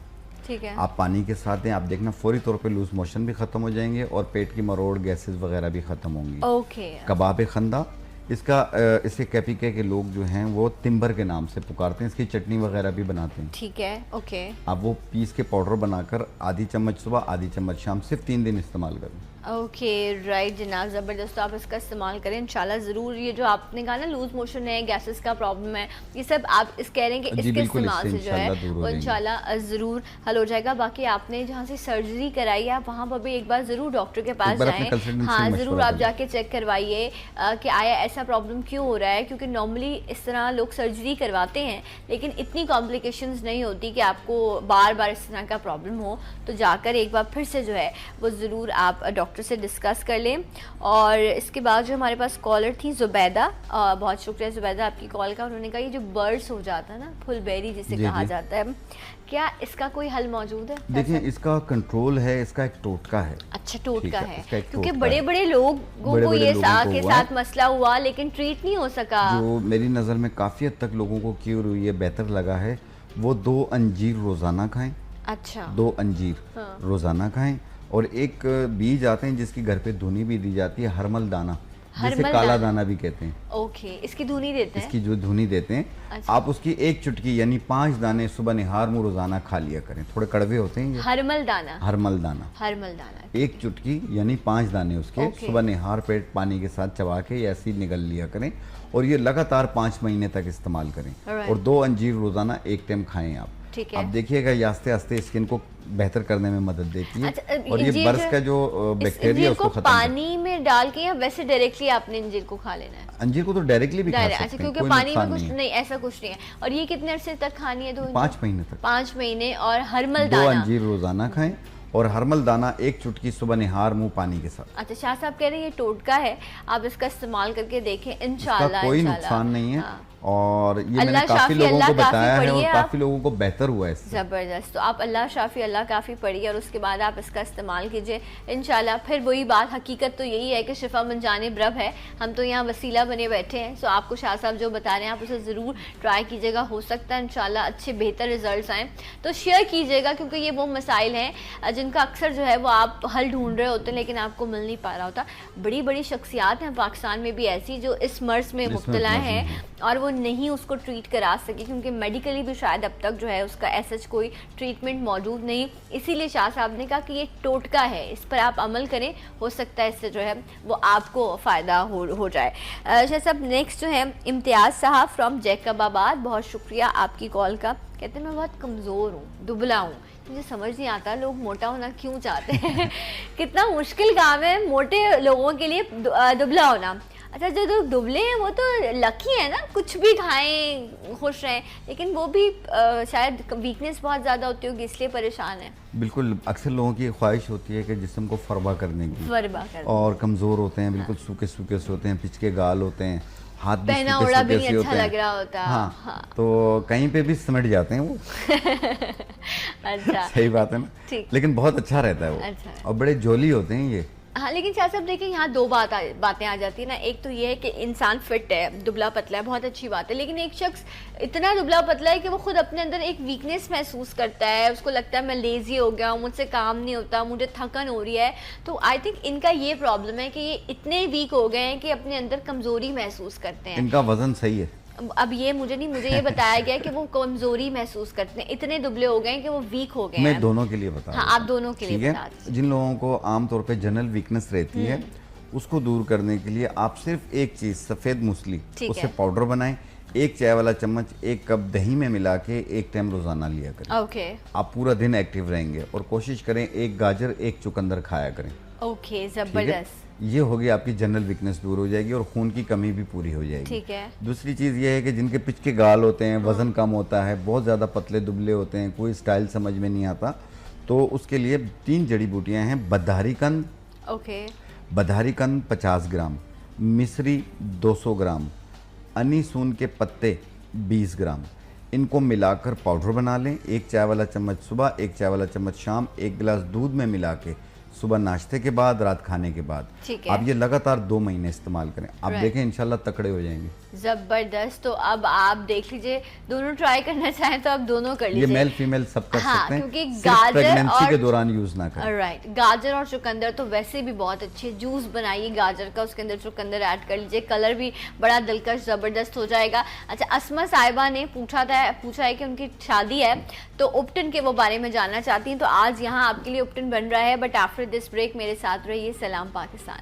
Speaker 1: ठीक है,
Speaker 2: आप पानी के साथ दें। आप देखना फौरी तौर पे लूज मोशन भी ख़त्म हो जाएंगे और पेट की मरोड़, गैसेस वगैरह भी ख़त्म होंगी।
Speaker 1: ओके।
Speaker 2: कबाब खंदा, इसका इसे कैपिके के लोग जो हैं वो तिम्बर के नाम से पुकारते हैं। इसकी चटनी वगैरह भी बनाते हैं।
Speaker 1: ठीक है, ओके।
Speaker 2: आप वो पीस के पाउडर बनाकर आधी चम्मच सुबह, आधी चम्मच शाम, सिर्फ 3 दिन इस्तेमाल करें।
Speaker 1: ओके राइट जनाब, ज़बरदस्त। तो आप इसका इस्तेमाल करें इंशाल्लाह ज़रूर। ये जो आपने कहा ना लूज मोशन है, गैसेस का प्रॉब्लम है, ये सब आप इस कह रहे हैं कि इसके इस्तेमाल से जो है वो इंशाल्लाह ज़रूर हल हो जाएगा। बाकी आपने जहाँ से सर्जरी कराई है आप वहाँ पर भी एक बार ज़रूर डॉक्टर के पास जाएँ। हाँ ज़रूर, आप जाके चेक करवाइए कि आया ऐसा प्रॉब्लम क्यों हो रहा है, क्योंकि नॉर्मली इस तरह लोग सर्जरी करवाते हैं लेकिन इतनी कॉम्प्लिकेशंस नहीं होती कि आपको बार बार इस तरह का प्रॉब्लम हो। तो जाकर एक बार फिर से जो है वो ज़रूर आप डॉक्टर से डिस्कस कर लें। और इसके बाद जो हमारे पास कॉलर थी ज़ुबैदा, बहुत शुक्रिया ज़ुबैदा आपकी कॉल का। उन्होंने कहा ये जो बर्ड्स हो जाता है ना, फुलबेरी जिसे कहा जाता है, क्या इसका कोई हल मौजूद है?
Speaker 2: देखिए इसका कंट्रोल है, इसका एक टोटका है।
Speaker 1: अच्छा टोटका है, क्योंकि बड़े बड़े लोगों को ये के साथ मसला हुआ लेकिन ट्रीट नहीं हो सका।
Speaker 2: जो मेरी नज़र में काफ़ी हद तक लोगों को क्योर हुई है, बेहतर लगा है, वो 2 अंजीर रोज़ाना खाएं।
Speaker 1: अच्छा
Speaker 2: 2 अंजीर रोज़ाना खाएं। और एक बीज आते हैं जिसकी घर पे धुनी भी दी जाती है, हरमल दाना, जिसे काला दाना भी कहते हैं।
Speaker 1: ओके, इसकी धुनी देते हैं?
Speaker 2: इसकी जो धुनी देते हैं। अच्छा। आप उसकी 1 चुटकी यानी 5 दाने सुबह निहार मुँह रोजाना खा लिया करें। थोड़े कड़वे होते हैं ये।
Speaker 1: हरमल दाना? हरमल दाना
Speaker 2: 1 चुटकी यानी 5 दाने उसके सुबह निहार पेट पानी के साथ चबा के ऐसे निगल लिया करें और ये लगातार 5 महीने तक इस्तेमाल करें। और 2 अंजीर रोजाना एक टाइम खाएं आप।
Speaker 1: ठीक है।
Speaker 2: आप देखिएगा ये आस्ते आस्ते स्किन को बेहतर करने में मदद देती है। अच्छा, और ये बर्स का जो बैक्टीरिया उसको खत्म
Speaker 1: पानी में डाल के या वैसे डायरेक्टली आपने अंजीर को खा लेना है?
Speaker 2: अंजीर को तो डायरेक्टली भी खा सकते हैं।
Speaker 1: अच्छा, क्योंकि पानी में कुछ नहीं, ऐसा कुछ नहीं है। और ये कितने अरसे तक खानी है?
Speaker 2: 5 महीने तक।
Speaker 1: 5 महीने। और हरमल दाना
Speaker 2: 2 अंजीर रोजाना खाएं और हरमल दाना 1 चुटकी सुबह निहार मुंह पानी के साथ।
Speaker 1: अच्छा, शाह साहब कह रहे हैं ये टोटका है, आप इसका इस्तेमाल करके देखें, इंशाल्लाह
Speaker 2: कोई नुकसान नहीं है। हाँ। और ये मैंने काफी लोगों को बताया है और काफी लोगों को बेहतर हुआ है इससे।
Speaker 1: जबरदस्त। तो आप अल्लाह शाफी अल्लाह काफ़ी पढ़िए और उसके बाद आप इसका इस्तेमाल कीजिए इंशाल्लाह। फिर वही बात, हकीकत तो यही है कि शिफा मन जानिब रब है, हम तो यहाँ वसीला बने बैठे हैं। सो आपको शाह साहब जो बता रहे हैं आप उसे ज़रूर ट्राई कीजिएगा, हो सकता है इंशाल्लाह अच्छे बेहतर रिजल्ट आएँ। तो शेयर कीजिएगा, क्योंकि ये वो मसाइल हैं जिनका अक्सर जो है वो आप हल ढूंढ रहे होते हैं लेकिन आपको मिल नहीं पा रहा होता। बड़ी बड़ी शख्सियात हैं पाकिस्तान में भी ऐसी जो इस मर्ज में मुब्तला हैं और वो नहीं उसको ट्रीट करा सके, क्योंकि मेडिकली भी शायद अब तक जो है उसका ऐसा कोई ट्रीटमेंट मौजूद नहीं। इसीलिए शाह साहब ने कहा कि ये टोटका है, इस पर आप अमल करें, हो सकता है इससे जो है वो आपको फ़ायदा हो जाए। शाह साहब नेक्स्ट जो है इम्तियाज़ साहब फ्रॉम जैकबाबाद, बहुत शुक्रिया आपकी कॉल का। कहते हैं मैं बहुत कमज़ोर हूँ, दुबला हूँ, मुझे समझ नहीं आता लोग मोटा होना क्यों चाहते हैं। कितना मुश्किल काम है मोटे लोगों के लिए दुबला होना। अच्छा, जो लोग दुबले हैं वो तो लकी है ना, कुछ भी खाएं खुश रहें, लेकिन वो भी शायद वीकनेस बहुत ज़्यादा होती होगी इसलिए परेशान है।
Speaker 2: बिल्कुल, अक्सर लोगों की ख्वाहिश होती है कि जिस्म को फरबा करने की, और कमज़ोर होते हैं, बिल्कुल सूखे सूखे से होते हैं, पिचके गाल होते हैं, हाथ भी
Speaker 1: पहना ओढ़ा भी नहीं अच्छा लग रहा होता।
Speaker 2: हाँ। तो कहीं पे भी सिमट जाते हैं वो।
Speaker 1: अच्छा
Speaker 2: सही बात है ना, लेकिन बहुत अच्छा रहता है वो। अच्छा। और बड़े जोली होते हैं ये।
Speaker 1: हाँ, लेकिन शाह साहब देखिए यहाँ 2 बातें आ जाती है ना। एक तो ये है कि इंसान फिट है, दुबला पतला है, बहुत अच्छी बात है, लेकिन एक शख्स इतना दुबला पतला है कि वो खुद अपने अंदर एक वीकनेस महसूस करता है, उसको लगता है मैं लेजी हो गया हूँ, मुझसे काम नहीं होता, मुझे थकन हो रही है। तो आई थिंक इनका ये प्रॉब्लम है कि ये इतने वीक हो गए हैं कि अपने अंदर कमजोरी महसूस करते हैं।
Speaker 2: इनका वजन सही है।
Speaker 1: अब ये मुझे ये बताया गया कि वो कमजोरी महसूस करते हैं, इतने दुबले हो गए कि वो वीक हो गए।
Speaker 2: मैं दोनों के लिए बता रहा हूं।
Speaker 1: हाँ, आप दोनों के लिए बता दीजिए।
Speaker 2: जिन लोगों को आमतौर पे जनरल वीकनेस रहती है उसको दूर करने के लिए आप सिर्फ एक चीज, सफेद मूसली, उससे पाउडर बनाएं, 1 चाय वाला चम्मच 1 कप दही में मिला के 1 टाइम रोजाना लिया करें।
Speaker 1: ओके।
Speaker 2: आप पूरा दिन एक्टिव रहेंगे और कोशिश करें 1 गाजर 1 चुकंदर खाया करें।
Speaker 1: ओके, जबरदस्त।
Speaker 2: ये होगी आपकी जनरल वीकनेस दूर हो जाएगी और खून की कमी भी पूरी हो जाएगी।
Speaker 1: ठीक है।
Speaker 2: दूसरी चीज़ ये है कि जिनके पिचके गाल होते हैं, वजन कम होता है, बहुत ज़्यादा पतले दुबले होते हैं, कोई स्टाइल समझ में नहीं आता, तो उसके लिए 3 जड़ी बूटियाँ हैं। बदहारी कंद,
Speaker 1: ओके,
Speaker 2: बदहारी कंद 50 ग्राम, मिश्री 200 ग्राम, अनीसून के पत्ते 20 ग्राम, इनको मिलाकर पाउडर बना लें। 1 चाय वाला चम्मच सुबह, 1 चाय वाला चम्मच शाम, 1 गिलास दूध में मिला के सुबह नाश्ते के बाद, रात खाने के बाद। आप ये लगातार 2 महीने इस्तेमाल करें, आप देखें इंशाल्लाह तकड़े हो जाएंगे।
Speaker 1: जबरदस्त। तो अब आप देख लीजिए, दोनों ट्राई करना चाहें तो आप दोनों कर लीजिए।
Speaker 2: ये मेल फीमेल सब कर सकते हैं,
Speaker 1: क्योंकि
Speaker 2: सिर्फ
Speaker 1: गाजर
Speaker 2: प्रेगनेंसी
Speaker 1: और
Speaker 2: के दौरान यूज ना करें।
Speaker 1: राइट, गाजर और चुकंदर तो वैसे भी बहुत अच्छे। जूस बनाइए गाजर का, उसके अंदर चुकंदर ऐड कर लीजिए, कलर भी बड़ा दिलकश ज़बरदस्त हो जाएगा। अच्छा, अस्मा साहिबा ने पूछा है कि उनकी शादी है तो उपटन के वो बारे में जानना चाहती हैं, तो आज यहाँ आपके लिए उपटन बन रहा है। बट आफ्टर दिस ब्रेक मेरे साथ रहिए सलाम Pakistan.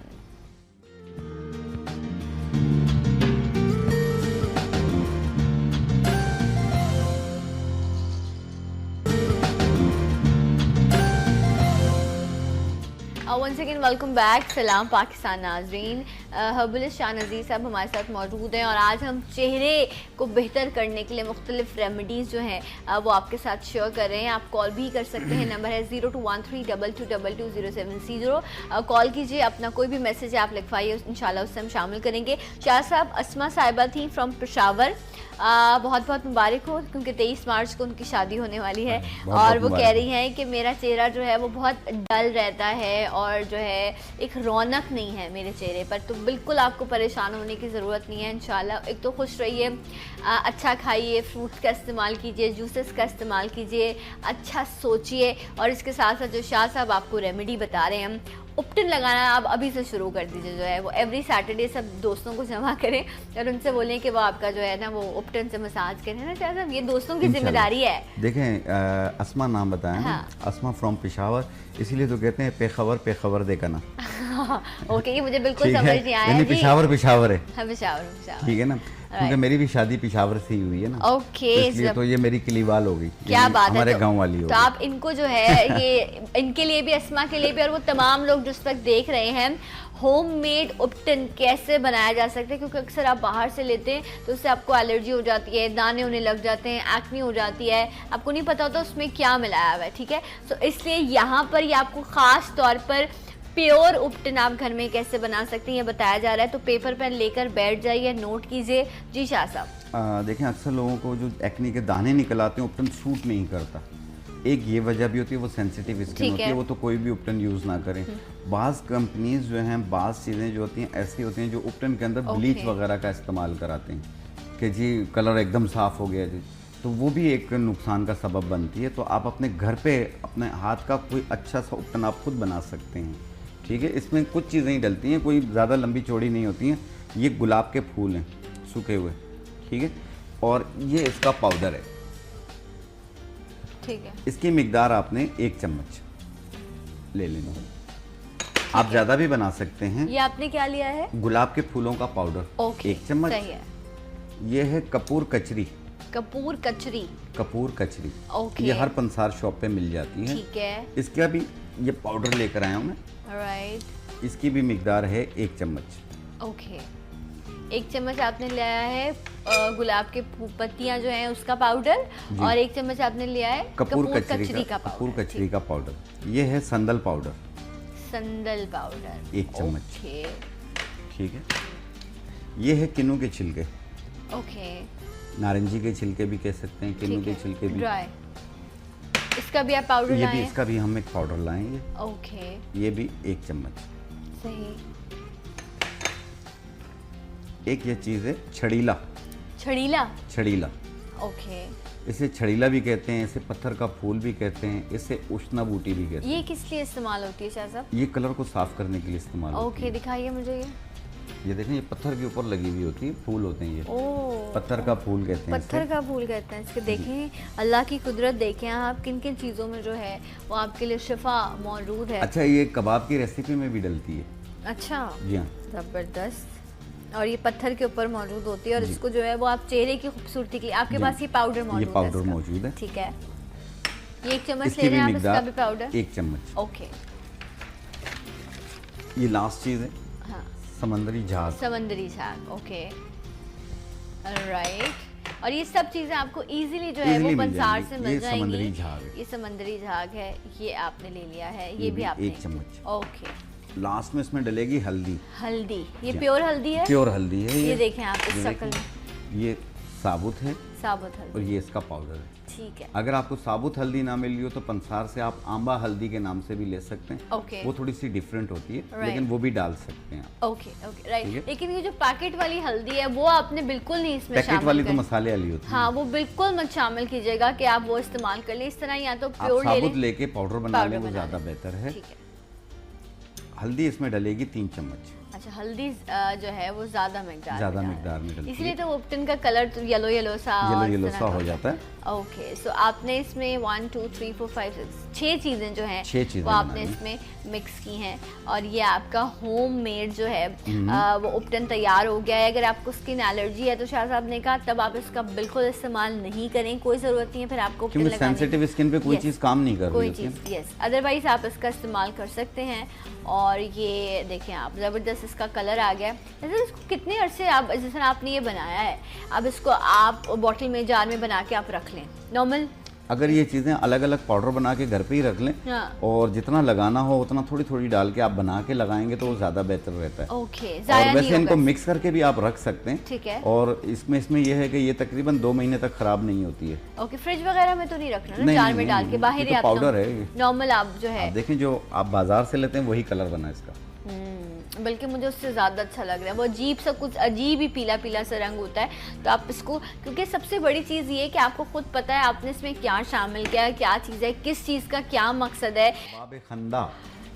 Speaker 1: Once again welcome back, सलाम पाकिस्तान नाज़रीन। हर्बलिस्ट शाह नज़ीर साहब हमारे साथ मौजूद हैं और आज हम चेहरे को बेहतर करने के लिए मुख्तलिफ रेमेडीज़ जो हैं वो आपके साथ शेयर कर रहे हैं। आप कॉल भी कर सकते हैं, नंबर है 021322220730। कॉल कीजिए, अपना कोई भी मैसेज आप लिखवाइए, इंशाल्लाह उससे हम शामिल करेंगे। शाह साहब, अस्मा साहिबा थी फ्रॉम पेशावर, बहुत बहुत मुबारक हो, क्योंकि 23 मार्च को उनकी शादी होने वाली है। और वो कह रही हैं कि मेरा चेहरा जो है वो बहुत डल रहता है और जो है एक रौनक नहीं है मेरे चेहरे पर। तो बिल्कुल आपको परेशान होने की ज़रूरत नहीं है इंशाल्लाह। एक तो खुश रहिए, अच्छा खाइए, फ्रूट्स का इस्तेमाल कीजिए, जूसेस का इस्तेमाल कीजिए, अच्छा सोचिए। और इसके साथ साथ जो शाह साहब आपको रेमेडी बता रहे हैं, हम उपटन लगाना आप अभी से शुरू कर दीजिए। जो है वो एवरी सैटरडे सब दोस्तों को जमा करें और उनसे बोलें कि वो आपका जो है ना वो उपटन से मसाज करें ना। शाह साहब, ये दोस्तों की जिम्मेदारी है।
Speaker 2: देखें, अस्मा नाम बताया ना, अस्मा फ्रॉम पेशावर, इसीलिए तो कहते हैं पेखबर देखा ना।
Speaker 1: ओके, ये मुझे बिल्कुल समझ नहीं आया।
Speaker 2: पेशावर है।
Speaker 1: हाँ, पेशावर,
Speaker 2: ठीक है ना, क्योंकि मेरी भी शादी पेशावर से ही हुई है ना।
Speaker 1: ओके,
Speaker 2: इसलिए तो ये मेरी किलीवाल हो गई।
Speaker 1: क्या बात है,
Speaker 2: हमारे गांव वाली हो।
Speaker 1: तो आप इनको जो है ये इनके लिए भी, अस्मा के लिए भी, और वो तमाम लोग जिस वक्त देख रहे हैं, होममेड उपटन कैसे बनाया जा सकता है। क्योंकि अक्सर आप बाहर से लेते हैं तो उससे आपको एलर्जी हो जाती है, दाने होने लग जाते हैं, एक्ने हो जाती है, आपको नहीं पता होता उसमें क्या मिलाया हुआ है। ठीक है, तो इसलिए यहाँ पर ये आपको ख़ास तौर पर प्योर उपटन आप घर में कैसे बना सकते हैं ये बताया जा रहा है। तो पेपर पेन लेकर बैठ जाइए, नोट कीजिए। जी शाह साहब।
Speaker 2: देखें, अक्सर लोगों को जो एक्ने के दाने निकल आते हैं, उपटन सूट नहीं करता। एक ये वजह भी होती है, वो सेंसिटिव स्किन होती है, वो तो कोई भी उपटन यूज़ ना करें। बाज़ कंपनीज जो हैं, बाज़ चीज़ें जो होती हैं ऐसी होती हैं जो उपटन के अंदर ब्लीच वगैरह का इस्तेमाल कराते हैं कि जी कलर एकदम साफ़ हो गया जी, तो वो भी एक नुकसान का सबब बनती है। तो आप अपने घर पे अपने हाथ का कोई अच्छा सा उपटन आप खुद बना सकते हैं। ठीक है, इसमें कुछ चीज़ें ही डलती हैं, कोई ज़्यादा लंबी चौड़ी नहीं होती हैं। ये गुलाब के फूल हैं सूखे हुए, ठीक है, और ये इसका पाउडर है।
Speaker 1: ठीक है,
Speaker 2: इसकी मिकदार आपने 1 चम्मच ले लेना। आप ज़्यादा भी बना सकते हैं।
Speaker 1: ये आपने क्या लिया है?
Speaker 2: गुलाब के फूलों का पाउडर, 1 चम्मच।
Speaker 1: सही है।
Speaker 2: ये है कपूर कचरी।
Speaker 1: कपूर कचरी।
Speaker 2: कपूर कचरी,
Speaker 1: ओके।
Speaker 2: ये हर पंसार शॉप पे मिल जाती है।
Speaker 1: ठीक है,
Speaker 2: इसका भी ये पाउडर लेकर आया हूँ मैं।
Speaker 1: राइट,
Speaker 2: इसकी भी मिकदार है 1 चम्मच।
Speaker 1: ओके, 1 चम्मच आपने लिया है गुलाब के पत्तियां जो हैं उसका पाउडर, और 1 चम्मच आपने लिया है
Speaker 2: कपूर कचरी
Speaker 1: का पाउडर।
Speaker 2: कपूर कचरी का पाउडर। ये है संदल पाउडर, 1 चम्मच। ठीक है, ये है किन्नू के छिलके।
Speaker 1: ओके,
Speaker 2: नारंगी के छिलके भी कह सकते हैं, किन्नू के छिलके भी।
Speaker 1: ड्राई, इसका भी आप पाउडर लाए हैं?
Speaker 2: इसका भी हम एक पाउडर लाएंगे।
Speaker 1: ओके,
Speaker 2: ये भी 1 चम्मच।
Speaker 1: सही।
Speaker 2: एक ये चीज़ है छड़ीला। छड़ीला,
Speaker 1: ओके।
Speaker 2: इसे छड़ीला भी कहते हैं, इसे पत्थर का फूल भी कहते हैं, इसे उष्णा बूटी भी कहते हैं।
Speaker 1: ये किस लिए इस्तेमाल होती है शाह साहब?
Speaker 2: ये कलर को साफ करने के लिए इस्तेमाल होती है।
Speaker 1: ओके, दिखाइए मुझे। ये
Speaker 2: देखें, ये पत्थर के ऊपर लगी हुई होती है, फूल होते हैं ये। पत्थर का फूल कहते हैं,
Speaker 1: पत्थर का फूल कहते हैं इसके। देखें, अल्लाह की कुदरत देखें आप, किन किन चीज़ों में जो है वो आपके लिए शिफा मौजूद है।
Speaker 2: अच्छा, ये कबाब की रेसिपी में भी डलती है।
Speaker 1: अच्छा,
Speaker 2: जी हाँ,
Speaker 1: जबरदस्त। और ये पत्थर के ऊपर मौजूद होती है, और इसको जो है वो आप चेहरे की खूबसूरती के लिए, आपके पास ये पाउडर मौजूद है?
Speaker 2: ये पाउडर मौजूद है।
Speaker 1: ठीक है, ये 1 चम्मच ले रहे हैं आप, इसका भी पाउडर
Speaker 2: 1 चम्मच।
Speaker 1: ओके।
Speaker 2: ये लास्ट चीज़ है,
Speaker 1: हाँ,
Speaker 2: समंदरी झाग।
Speaker 1: Okay, right. और ये सब चीज़ें आपको इजीली जो है वो पंसार से मिल जाएंगी। ये समंदरी झाग है, ये आपने ले लिया है। ये भी आपने
Speaker 2: 1 चम्मच।
Speaker 1: ओके।
Speaker 2: लास्ट में इसमें डलेगी हल्दी।
Speaker 1: ये प्योर हल्दी है?
Speaker 2: प्योर हल्दी है।
Speaker 1: ये देखें आप इस शक्ल में,
Speaker 2: ये साबुत है,
Speaker 1: साबुत
Speaker 2: और
Speaker 1: हल्दी,
Speaker 2: ये इसका पाउडर है।
Speaker 1: ठीक है।
Speaker 2: अगर आपको साबुत हल्दी ना मिल रही हो तो पंसार से आप आंबा हल्दी के नाम से भी ले सकते हैं।
Speaker 1: ओके,
Speaker 2: वो थोड़ी सी डिफरेंट होती है,
Speaker 1: Right.
Speaker 2: लेकिन वो भी डाल सकते हैं आप।
Speaker 1: Okay okay right.
Speaker 2: ठीक है।
Speaker 1: लेकिन ये जो पैकेट वाली हल्दी है वो आपने बिल्कुल नहीं इसमें
Speaker 2: पैकेट
Speaker 1: शामिल
Speaker 2: वाली तो
Speaker 1: करनी।
Speaker 2: मसाले वाली होती है।
Speaker 1: हाँ, वो बिल्कुल मत शामिल कीजिएगा कि आप वो इस्तेमाल कर लें। इस तरह या तो
Speaker 2: आप
Speaker 1: प्योर ले
Speaker 2: साबुत
Speaker 1: लें,
Speaker 2: लेके पाउडर बना
Speaker 1: पाउडर
Speaker 2: लें, वो
Speaker 1: बना
Speaker 2: ज़्यादा
Speaker 1: लें।
Speaker 2: बेहतर है।
Speaker 1: ठीक है।
Speaker 2: हल्दी इसमें डलेगी 3 चम्मच,
Speaker 1: अच्छा, हल्दी जो है वो ज़्यादा मिकदार
Speaker 2: ज़्यादा
Speaker 1: में
Speaker 2: मिकदार में
Speaker 1: डालें।
Speaker 2: डलती
Speaker 1: इसलिए
Speaker 2: है।
Speaker 1: तो उपटन का कलर तो येलो येलो सा
Speaker 2: येलो
Speaker 1: और
Speaker 2: येलो
Speaker 1: इस
Speaker 2: सा
Speaker 1: तरह
Speaker 2: हो
Speaker 1: का
Speaker 2: जाता है।
Speaker 1: ओके, सो आपने इसमें 1 2 3 4 5 6 चीज़ें जो हैं
Speaker 2: 6 चीज़ें
Speaker 1: वो आपने
Speaker 2: बनानी।
Speaker 1: इसमें मिक्स की हैं और ये आपका होम मेड जो है वो उपटन तैयार हो गया है। अगर आपको स्किन एलर्जी है तो शाह साहब ने कहा तब आप इसका बिल्कुल इस्तेमाल नहीं करें, कोई ज़रूरत नहीं है फिर आपको उपटन
Speaker 2: क्योंकि
Speaker 1: लगाने की।
Speaker 2: सेंसिटिव स्किन पे कोई
Speaker 1: Yes.
Speaker 2: चीज़ काम नहीं कर
Speaker 1: कोई
Speaker 2: रही होती
Speaker 1: चीज़ यस, अदरवाइज आप इसका इस्तेमाल कर सकते हैं। और ये देखें आप, ज़बरदस्त इसका कलर आ गया है। जैसे इसको कितने अरसे आप, जैसे आपने ये बनाया है, अब इसको आप बॉटल में जार में बना के आप रख लें नॉर्मल।
Speaker 2: अगर ये चीज़ें अलग अलग पाउडर बना के घर पे ही रख लें
Speaker 1: हाँ।
Speaker 2: और जितना लगाना हो उतना थोड़ी थोड़ी डाल के आप बना के लगाएंगे तो वो ज़्यादा बेहतर रहता है।
Speaker 1: ओके,
Speaker 2: और
Speaker 1: ज़ाया
Speaker 2: वैसे
Speaker 1: नहीं
Speaker 2: इनको
Speaker 1: होगा।
Speaker 2: मिक्स करके भी आप रख सकते हैं।
Speaker 1: ठीक है।
Speaker 2: और इसमें ये है कि ये तकरीबन 2 महीने तक ख़राब नहीं होती है।
Speaker 1: ओके, फ्रिज वगैरह में तो नहीं रखना ना,
Speaker 2: नहीं,
Speaker 1: जार
Speaker 2: नहीं,
Speaker 1: में डाल
Speaker 2: नहीं,
Speaker 1: के
Speaker 2: नहीं,
Speaker 1: बाहर
Speaker 2: ये
Speaker 1: ही
Speaker 2: तो
Speaker 1: आप
Speaker 2: पाउडर है।
Speaker 1: नॉर्मल आप जो है
Speaker 2: आप देखें जो आप बाजार से लेते हैं वही कलर बना है इसका।
Speaker 1: बल्कि मुझे उससे ज़्यादा अच्छा लग रहा है। वो अजीब सा, कुछ अजीब ही पीला पीला सा रंग होता है। तो आप इसको, क्योंकि सबसे बड़ी चीज़ ये है कि आपको खुद पता है आपने इसमें क्या शामिल किया है, क्या चीज़ है, किस चीज़ का क्या मकसद है।
Speaker 2: कबाब खंदा,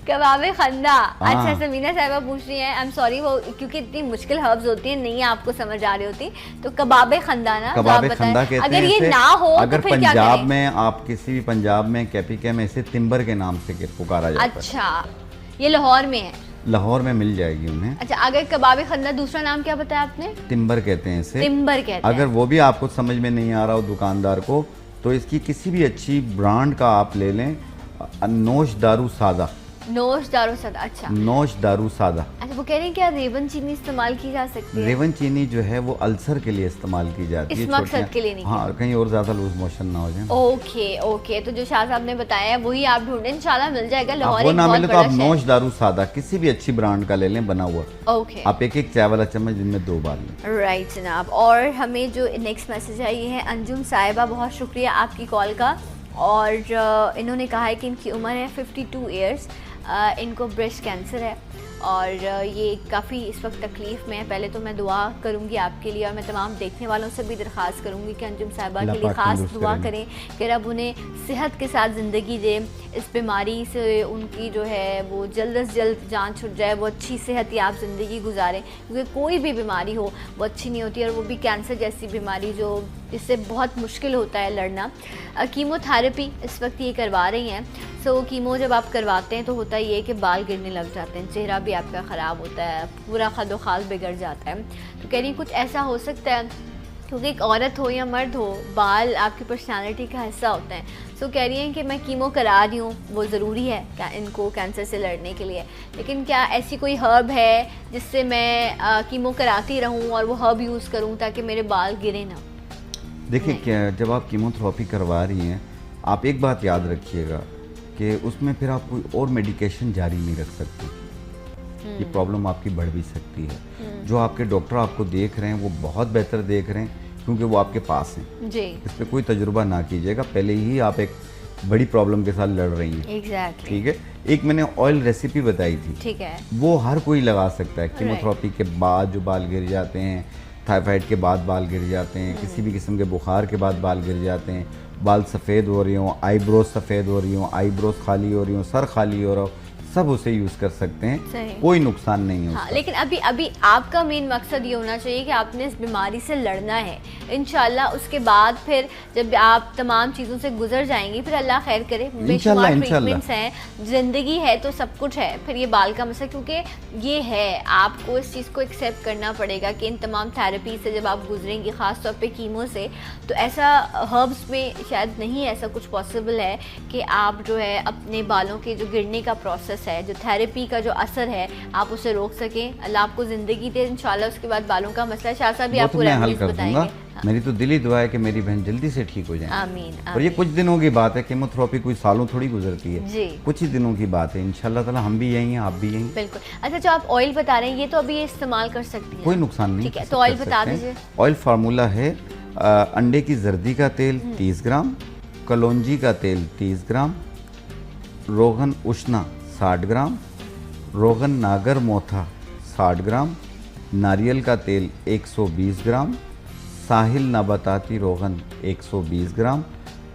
Speaker 1: कबाब खंदा।
Speaker 2: हाँ।
Speaker 1: अच्छा, समीना साहिबा पूछ रही हैं, आई एम सॉरी वो क्योंकि इतनी मुश्किल हर्ब्स होती हैं नहीं आपको समझ आ रही होती, तो कबाब खंदा ना जो आप
Speaker 2: कबाब
Speaker 1: बताएं।
Speaker 2: खंदा कहते हैं
Speaker 1: अगर ये
Speaker 2: इसे।
Speaker 1: ना हो
Speaker 2: अगर
Speaker 1: तो फिर क्या
Speaker 2: पंजाब
Speaker 1: करें?
Speaker 2: में आप किसी भी पंजाब में कैपिके में इसे तिम्बर के नाम से पुकारा जाता है।
Speaker 1: अच्छा, ये लाहौर में है।
Speaker 2: लाहौर में मिल जाएगी उन्हें।
Speaker 1: अच्छा, अगर कबाब खंदा दूसरा नाम क्या बताया आपने?
Speaker 2: तिम्बर कहते हैं इसे।
Speaker 1: तिम्बर कहते हैं।
Speaker 2: अगर वो भी आपको समझ में नहीं आ रहा हो दुकानदार को, तो इसकी किसी भी अच्छी ब्रांड का आप ले लें। नोश दारू सादा,
Speaker 1: नोश दारू सदा। अच्छा
Speaker 2: नोश दारू सादा।
Speaker 1: अच्छा, वो कह रहे हैं क्या रेवन चीनी इस्तेमाल की जा सकती है?
Speaker 2: रेवन चीनी जो है वो अल्सर के लिए इस्तेमाल की जाती है,
Speaker 1: इस मकसद
Speaker 2: छोटियां-
Speaker 1: के लिए नहीं
Speaker 2: हाँ, कहीं और ज्यादा लूज मोशन ना हो जाए।
Speaker 1: ओके ओके, तो जो शाह साहब ने बताया है वही आप ढूंढें, इंशाल्लाह मिल जाएगा। लाहौर
Speaker 2: आप वो
Speaker 1: एक
Speaker 2: ना
Speaker 1: बहुत
Speaker 2: मिले तो
Speaker 1: बड़ा
Speaker 2: आप
Speaker 1: शहर।
Speaker 2: नोश दारू सादा किसी भी अच्छी ब्रांड का ले लें बना हुआ।
Speaker 1: ओके
Speaker 2: आप एक एक चाय वाला चम्मच दिन में 2 बार लें।
Speaker 1: राइट जनाब। और हमें जो नेक्स्ट मैसेज है ये है अंजुम साहिबा, बहुत शुक्रिया आपकी कॉल का। और इन्होंने कहा है कि इनकी उम्र है 52 ईयर्स, इनको ब्रेस्ट कैंसर है और ये काफ़ी इस वक्त तकलीफ़ में है। पहले तो मैं दुआ करूंगी आपके लिए और मैं तमाम देखने वालों से भी दरख्वास्त करूंगी कि अंजुम साहिबा के लिए ख़ास दुआ करें कि रब उन्हें सेहत के साथ ज़िंदगी दे, इस बीमारी से उनकी जो है वो जल्द से जल्द जान छुट जाए, वो अच्छी सेहत याब ज़िंदगी गुजारें, क्योंकि कोई भी बीमारी हो वो अच्छी नहीं होती, और वो भी कैंसर जैसी बीमारी जो इससे बहुत मुश्किल होता है लड़ना। कीमोथेरेपी इस वक्त ये करवा रही हैं। सो कीमो जब आप करवाते हैं तो होता ये है कि बाल गिरने लग जाते हैं, चेहरा भी आपका ख़राब होता है, पूरा खदोखाल बिगड़ जाता है। तो कह रही हैं कुछ ऐसा हो सकता है, क्योंकि एक औरत हो या मर्द हो, बाल आपकी पर्सनालिटी का हिस्सा होते हैं। सो कह रही हैं कि मैं कीमो करा रही हूँ, वो ज़रूरी है क्या इनको कैंसर से लड़ने के लिए, लेकिन क्या ऐसी कोई हर्ब है जिससे मैं कीमो कराती रहूँ और वो हर्ब यूज़ करूँ ताकि मेरे बाल गिरे ना?
Speaker 2: देखिए, क्या जब आप कीमोथेरेपी करवा रही हैं, आप एक बात याद रखिएगा कि उसमें फिर आप कोई और मेडिकेशन जारी नहीं रख सकती। ये प्रॉब्लम आपकी बढ़ भी सकती है। जो आपके डॉक्टर आपको देख रहे हैं वो बहुत बेहतर देख रहे हैं, क्योंकि वो आपके पास हैं।
Speaker 1: जी,
Speaker 2: इस पर कोई तजुर्बा ना कीजिएगा, पहले ही आप एक बड़ी प्रॉब्लम के साथ लड़ रही हैं।
Speaker 1: एग्जैक्टली।
Speaker 2: ठीक है। एक मैंने ऑयल रेसिपी बताई थी,
Speaker 1: ठीक है,
Speaker 2: वो हर कोई लगा सकता है। कीमोथेरेपी के बाद जो बाल गिर जाते हैं, थायराइड के बाद बाल गिर जाते हैं, किसी भी किस्म के बुखार के बाद बाल गिर जाते हैं, बाल सफ़ेद हो रही हों, आईब्रोज सफ़ेद हो रही हों, आईब्रोज खाली हो रही हों, सर खाली हो रहा हो, सब उसे यूज़ कर सकते हैं,
Speaker 1: सही।
Speaker 2: कोई नुकसान नहीं है
Speaker 1: हाँ,
Speaker 2: उसका।
Speaker 1: लेकिन अभी आपका मेन मकसद ये होना चाहिए कि आपने इस बीमारी से लड़ना है। इंशाल्लाह उसके बाद फिर जब आप तमाम चीज़ों से गुजर जाएंगी, फिर अल्लाह खैर करे, बेशुमार ट्रीटमेंट्स हैं, ज़िंदगी है तो सब कुछ है। फिर ये बाल का मसला, क्योंकि ये है, आपको इस चीज़ को एक्सेप्ट करना पड़ेगा कि इन तमाम थेरेपी से जब आप गुजरेंगी, ख़ास तौर पे कीमो से, तो ऐसा हर्ब्स में शायद नहीं ऐसा कुछ पॉसिबल है कि आप जो है अपने बालों के जो गिरने का प्रोसेस है, जो थेरेपी का जो असर है, आप उसे रोक सकें। अल्लाह आपको ज़िंदगी दे इंशाल्लाह। उसके बाद बालों का मसला शाह साहब भी
Speaker 2: वो
Speaker 1: आपको
Speaker 2: तो मैं हल कर
Speaker 1: बताएंगे।
Speaker 2: दूंगा। मेरी तो दिली दुआ है कि मेरी बहन जल्दी से ठीक हो जाए।
Speaker 1: आमीन,
Speaker 2: और ये
Speaker 1: आमीन।
Speaker 2: कुछ दिनों की बात है, कीमोथेरेपी कोई सालों थोड़ी गुजरती है,
Speaker 1: जी,
Speaker 2: कुछ ही दिनों की बात है। इंशाल्लाह ताला हम भी यहीं हैं, आप भी यहीं।
Speaker 1: बिल्कुल। अच्छा, जो आप ऑयल बता रहे हैं ये तो अभी ये इस्तेमाल कर सकती है,
Speaker 2: कोई नुकसान नहीं।
Speaker 1: ठीक है, तो ऑयल
Speaker 2: कर
Speaker 1: बता
Speaker 2: सकते हैं।
Speaker 1: दीजिए।
Speaker 2: ऑयल फार्मूला है अंडे की जर्दी का तेल 30 ग्राम, कलौंजी का तेल 30 ग्राम, रोगन उशना 60 ग्राम, रोगन नागर मोथा 60 ग्राम, नारियल का तेल 120 ग्राम, साहिल नबाताती रोगन 120 ग्राम,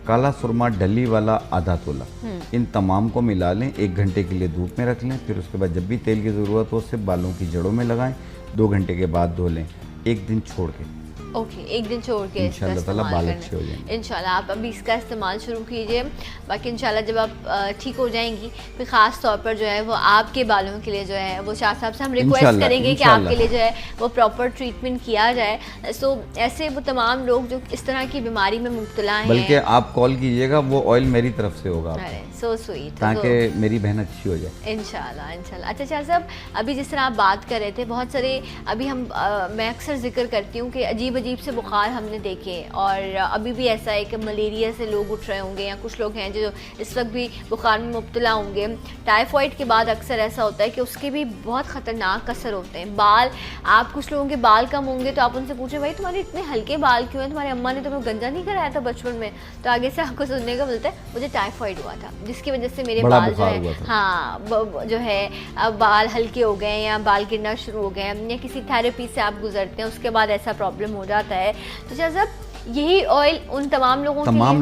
Speaker 2: काला सुरमा डली वाला आधा तोला। इन तमाम को मिला लें, 1 घंटे के लिए धूप में रख लें। फिर उसके बाद जब भी तेल की ज़रूरत हो सिर्फ बालों की जड़ों में लगाएं, 2 घंटे के बाद धो लें, 1 दिन छोड़ के।
Speaker 1: ओके, 1 दिन छोड़ के इसका
Speaker 2: इंशाल्लाह बाल अच्छे हो
Speaker 1: इस्तेमाल
Speaker 2: जाएंगे।
Speaker 1: इंशाल्लाह आप अभी इसका इस्तेमाल शुरू कीजिए। बाकी इंशाल्लाह जब आप ठीक हो जाएंगी फिर ख़ास तौर पर जो है वो आपके बालों के लिए जो है वो शाह साहब से हम रिक्वेस्ट
Speaker 2: इंशाल्लाह,
Speaker 1: करेंगे कि
Speaker 2: इंशाल्लाह।
Speaker 1: आपके लिए जो है वो प्रॉपर ट्रीटमेंट किया जाए। सो ऐसे वो तमाम लोग जो इस तरह की बीमारी में मुब्तला हैं,
Speaker 2: बल्कि आप कॉल कीजिएगा, वो ऑयल मेरी तरफ से होगा आपको,
Speaker 1: अरे सो स्वीट,
Speaker 2: ताकि मेरी बहन अच्छी हो जाए।
Speaker 1: इंशाल्लाह इंशाल्लाह। अच्छा शाह साहब, अभी जिस तरह आप बात कर रहे थे, बहुत सारे अभी हम मैं अक्सर जिक्र करती हूँ कि अजीब अजीब से बुखार हमने देखे, और अभी भी ऐसा है कि मलेरिया से लोग उठ रहे होंगे, या कुछ लोग हैं जो इस वक्त भी बुखार में मुब्तला होंगे। टाइफाइड के बाद अक्सर ऐसा होता है कि उसके भी बहुत ख़तरनाक असर होते हैं। बाल, आप कुछ लोगों के बाल कम होंगे तो आप उनसे पूछें भाई तुम्हारे इतने हल्के बाल क्यों हैं, तुम्हारी अम्मा ने तुम्हें गंजा नहीं कराया था बचपन में? तो आगे से आपको सुनने को मिलता है मुझे टाइफाइड हुआ था, जिसकी वजह से मेरे
Speaker 2: बड़ा
Speaker 1: बाल जो
Speaker 2: बुखार हुआ
Speaker 1: है
Speaker 2: था।
Speaker 1: हाँ जो है अब बाल हल्के हो गए या बाल गिरना शुरू हो गए, या किसी थेरेपी से आप गुजरते हैं उसके बाद ऐसा प्रॉब्लम हो जाता है। तो शाह साहब यही ऑयल उन तमाम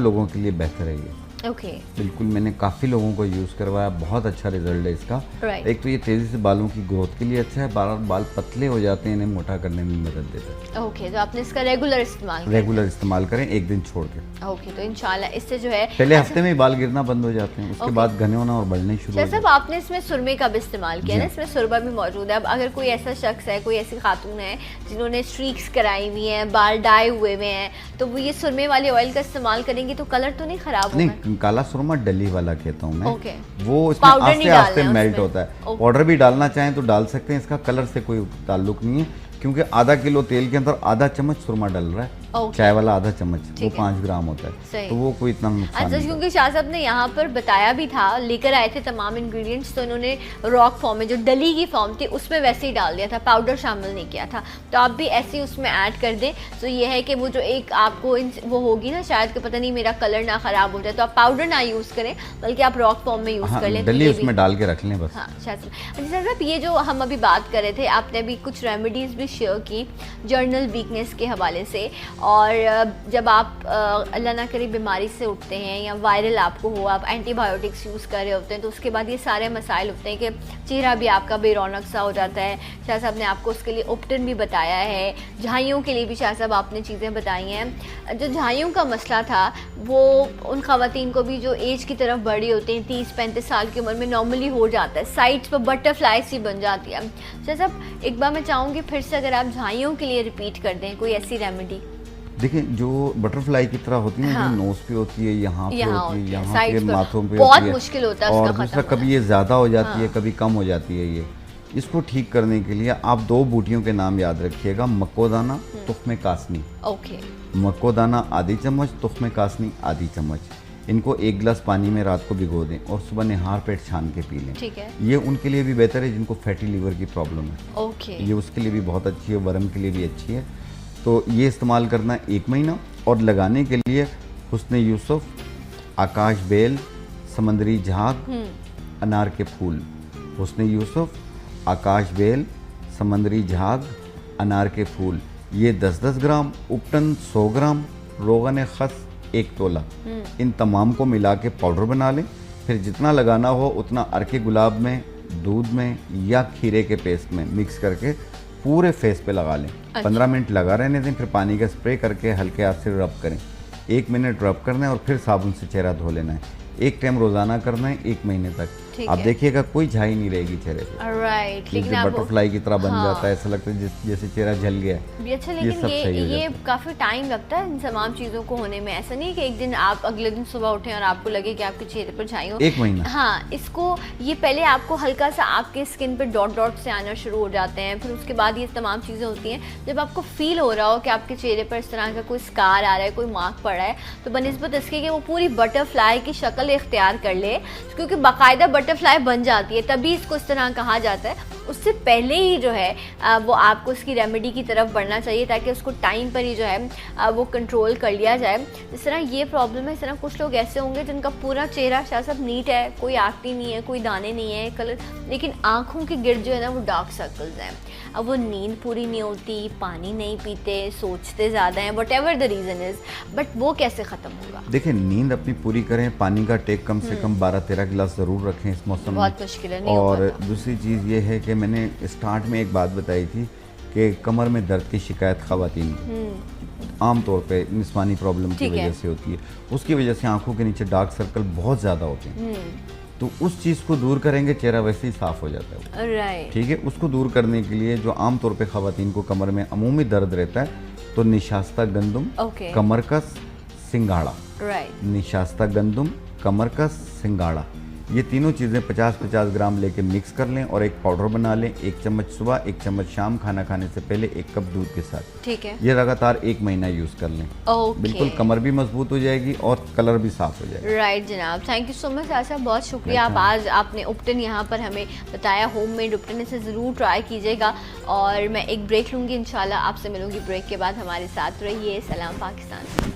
Speaker 1: लोगों
Speaker 2: के लिए बेहतर है ये।
Speaker 1: ओके,
Speaker 2: बिल्कुल, मैंने काफ़ी लोगों को यूज़ करवाया, बहुत अच्छा रिजल्ट है इसका।
Speaker 1: Right.
Speaker 2: एक तो ये तेज़ी से बालों की ग्रोथ के लिए अच्छा है, बाल पतले हो जाते हैं, इन्हें मोटा करने में मदद देता है।
Speaker 1: ओके, तो आपने इसका रेगुलर
Speaker 2: इस्तेमाल करें, 1 दिन छोड़ के।
Speaker 1: ओके, तो इंशाल्लाह इससे जो है
Speaker 2: पहले हफ्ते में बाल गिरना बंद हो जाते हैं, उसके बाद घने होना और बढ़ने शुरू हो
Speaker 1: जैसे
Speaker 2: जाते हैं।
Speaker 1: आपने इसमें सुरमे का भी इस्तेमाल किया ना, इसमें सुरमा भी मौजूद है। अब अगर कोई ऐसा शख्स है, कोई ऐसी खातून है जिन्होंने स्ट्रीक्स कराई हुई हैं, बाल डाई हुए हुए हैं, तो वो ये सुरमे वाले ऑयल का इस्तेमाल करेंगे तो कलर तो नहीं खराब होगा?
Speaker 2: नहीं, काला सुरमा डली वाला कहता हूँ मैं।
Speaker 1: ओके।
Speaker 2: वो इसमें
Speaker 1: पाउडर नहीं
Speaker 2: आस्ते आस्ते
Speaker 1: डालना है
Speaker 2: मेल्ट
Speaker 1: उसमें।
Speaker 2: होता है।
Speaker 1: ओके।
Speaker 2: पाउडर भी डालना चाहें तो डाल सकते हैं, इसका कलर से कोई ताल्लुक नहीं है, क्योंकि आधा किलो तेल के अंदर आधा चम्मच सुरमा डल रहा है।
Speaker 1: ओके।
Speaker 2: चाय वाला आधा चम्मच, वो
Speaker 1: ठीक है।
Speaker 2: 5 ग्राम होता है,
Speaker 1: सही।
Speaker 2: तो वो कोई इतना नुकसान
Speaker 1: अच्छा,
Speaker 2: नहीं
Speaker 1: क्योंकि शाह साहब ने यहाँ पर बताया भी था, लेकर आए थे तमाम इंग्रेडिएंट्स, तो इन्होंने रॉक फॉर्म में जो डली की फॉर्म थी उसमें वैसे ही डाल दिया था, पाउडर शामिल नहीं किया था। तो आप भी ऐसे ही उसमें ऐड कर दें। तो ये है कि वो जो एक आपको वो होगी ना शायद कि पता नहीं मेरा कलर ना ख़राब हो जाए, तो आप पाउडर ना यूज़ करें बल्कि आप रॉक फॉर्म में यूज़ कर लें। तो
Speaker 2: डली
Speaker 1: ये
Speaker 2: उसमें
Speaker 1: भी-
Speaker 2: डाल के रख लें बस।
Speaker 1: हाँ शाह साहब। अच्छा शाह साहब, ये जो हम अभी बात कर रहे थे, आपने अभी कुछ रेमेडीज़ भी शेयर की जर्नल वीकनेस के हवाले से, और जब आप अल्लाह ना करे बीमारी से उठते हैं या वायरल आपको हो, आप एंटीबायोटिक्स यूज़ कर रहे होते हैं, तो उसके बाद ये सारे मसाइल होते हैं कि चेहरा भी आपका बेरौनक सा हो जाता है। शाह साहब ने आपको उसके लिए उपटन भी बताया है, झाइयों के लिए भी शाह साहब आपने चीज़ें बताई हैं। जो झाइयों का मसला था वो उन ख़वातीन को भी जो एज की तरफ बड़ी होती हैं, 30-35 साल की उम्र में नॉर्मली हो जाता है, साइड्स पर बटरफ्लाई सी बन जाती है। शाह साहब एक बार मैं चाहूँगी फिर से अगर आप झाइयों के लिए रिपीट कर दें कोई ऐसी रेमेडी।
Speaker 2: देखिए, जो बटरफ्लाई की तरह होती है,
Speaker 1: हाँ।
Speaker 2: जो नोज पे होती है, यहाँ पे होती है, यहाँ
Speaker 1: साइड्स
Speaker 2: पे
Speaker 1: पर।
Speaker 2: माथों पे
Speaker 1: बहुत
Speaker 2: होती है,
Speaker 1: मुश्किल होता है
Speaker 2: और
Speaker 1: उसका
Speaker 2: दूसरा
Speaker 1: खत्म
Speaker 2: कभी ये ज़्यादा हो जाती है,
Speaker 1: हाँ।
Speaker 2: कभी कम हो जाती है। ये इसको ठीक करने के लिए आप 2 बूटियों के नाम याद रखिएगा, मक्कोदाना, तुख्मे कासनी।
Speaker 1: ओके,
Speaker 2: मक्कोदाना आधी चम्मच, तुख्मे कासनी आधी चम्मच। इनको 1 गिलास पानी में रात को भिगो दें और सुबह निहार पेट छान के पी लें।
Speaker 1: ठीक है।
Speaker 2: ये उनके लिए भी बेहतर है जिनको फैटी लीवर की प्रॉब्लम है।
Speaker 1: ओके,
Speaker 2: ये उसके लिए भी बहुत अच्छी है, वर्म के लिए भी अच्छी है। तो ये इस्तेमाल करना 1 महीना, और लगाने के लिए हुस्न यूसुफ, आकाश बेल, समंदरी झाग, अनार के फूल। हुस्न यूसुफ, आकाश बेल, समंदरी झाग, अनार के फूल, ये 10-10 ग्राम, उपटन 100 ग्राम, रोगन खस 1 तोला, इन तमाम को मिला के पाउडर बना लें। फिर जितना लगाना हो उतना अर्के गुलाब में, दूध में या खीरे के पेस्ट में मिक्स करके पूरे फेस पे लगा लें। 15 मिनट लगा रहने दें, फिर पानी का स्प्रे करके हल्के हाथ से रब करें। 1 मिनट रब करना है और फिर साबुन से चेहरा धो लेना है। 1 टाइम रोज़ाना करना है 1 महीने तक।
Speaker 1: ठीक
Speaker 2: आप
Speaker 1: है।
Speaker 2: देखिएगा कोई झाई नहीं रहेगी चेहरे पे,
Speaker 1: ऑलराइट। लेकिन
Speaker 2: जैसे
Speaker 1: आप
Speaker 2: बटरफ्लाई की तरह बन
Speaker 1: हाँ।
Speaker 2: जाता है, ऐसा लगता है जैसे चेहरा जल गया है।
Speaker 1: भी अच्छा,
Speaker 2: ये
Speaker 1: लेकिन
Speaker 2: सब सही हो
Speaker 1: ये
Speaker 2: जाता है।
Speaker 1: काफ़ी टाइम लगता है इन तमाम चीज़ों को होने में। ऐसा नहीं कि एक दिन आप अगले दिन सुबह उठें और आपको लगे कि आपके चेहरे पर छाई हो।
Speaker 2: 1 महीना।
Speaker 1: हाँ, इसको ये पहले आपको हल्का सा आपके स्किन पे डॉट डॉट से आना शुरू हो जाते हैं, फिर उसके बाद ये तमाम चीज़ें होती हैं। जब आपको फील हो रहा हो कि आपके चेहरे पर इस तरह का कोई स्कार आ रहा है, कोई मार्क पड़ा है, तो बनिस्बत इसके कि वो पूरी बटरफ्लाई की शक्ल इख्तियार कर ले, क्योंकि बाकायदा बटरफ्लाई बन जाती है, तभी इसको इस तरह कहा जाता है। उससे पहले ही जो है वो आपको उसकी रेमेडी की तरफ बढ़ना चाहिए, ताकि उसको टाइम पर ही जो है वो कंट्रोल कर लिया जाए। इस तरह ये प्रॉब्लम है, इस तरह कुछ लोग ऐसे होंगे जिनका पूरा चेहरा सब नीट है, कोई एक्ने नहीं है, कोई दाने नहीं है, कलर, लेकिन आँखों के गिर्द जो है ना वो डार्क सर्कल्स हैं। अब वो नींद पूरी नहीं होती, पानी नहीं पीते, सोचते ज़्यादा हैं, what ever the reason is, but वो कैसे ख़त्म होगा?
Speaker 2: देखिए, नींद अपनी पूरी करें, पानी का टेक कम से कम 12-13 गिलास ज़रूर रखें इस मौसम में।
Speaker 1: बहुत मुश्किल है, नहीं
Speaker 2: और
Speaker 1: हो पाता।
Speaker 2: दूसरी चीज़ ये है कि मैंने स्टार्ट में एक बात बताई थी कि कमर में दर्द की शिकायत ख़वातीन आमतौर पे निस्वानी प्रॉब्लम की वजह से होती है। उसकी वजह से आंखों के नीचे डार्क सर्कल बहुत ज़्यादा होते हैं। तो उस चीज़ को दूर करेंगे, चेहरा वैसे ही साफ हो जाता है।
Speaker 1: राइट,
Speaker 2: ठीक है, उसको दूर करने के लिए जो आमतौर पे ख़वातीन को कमर में अमूमी दर्द रहता है, तो निशास्ता गंदम, कमर का सिंगाड़ा,
Speaker 1: राइट,
Speaker 2: निशास्ता गंदम, कमर का सिंगाड़ा, ये तीनों चीज़ें 50-50 ग्राम लेके मिक्स कर लें और एक पाउडर बना लें। 1 चम्मच सुबह, 1 चम्मच शाम, खाना खाने से पहले 1 कप दूध के साथ।
Speaker 1: ठीक है,
Speaker 2: ये लगातार 1 महीना यूज़ कर लें। बिल्कुल कमर भी मजबूत हो जाएगी और कलर भी साफ हो जाएगा।
Speaker 1: राइट जनाब, थैंक यू सो मच साहब, बहुत शुक्रिया। आप आज आपने उपटन यहाँ पर हमें बताया, होममेड उपटन, इसे ज़रूर ट्राई कीजिएगा। और मैं एक ब्रेक लूँगी, इंशाल्लाह आपसे मिलूँगी ब्रेक के बाद। हमारे साथ रहिए। सलाम पाकिस्तान।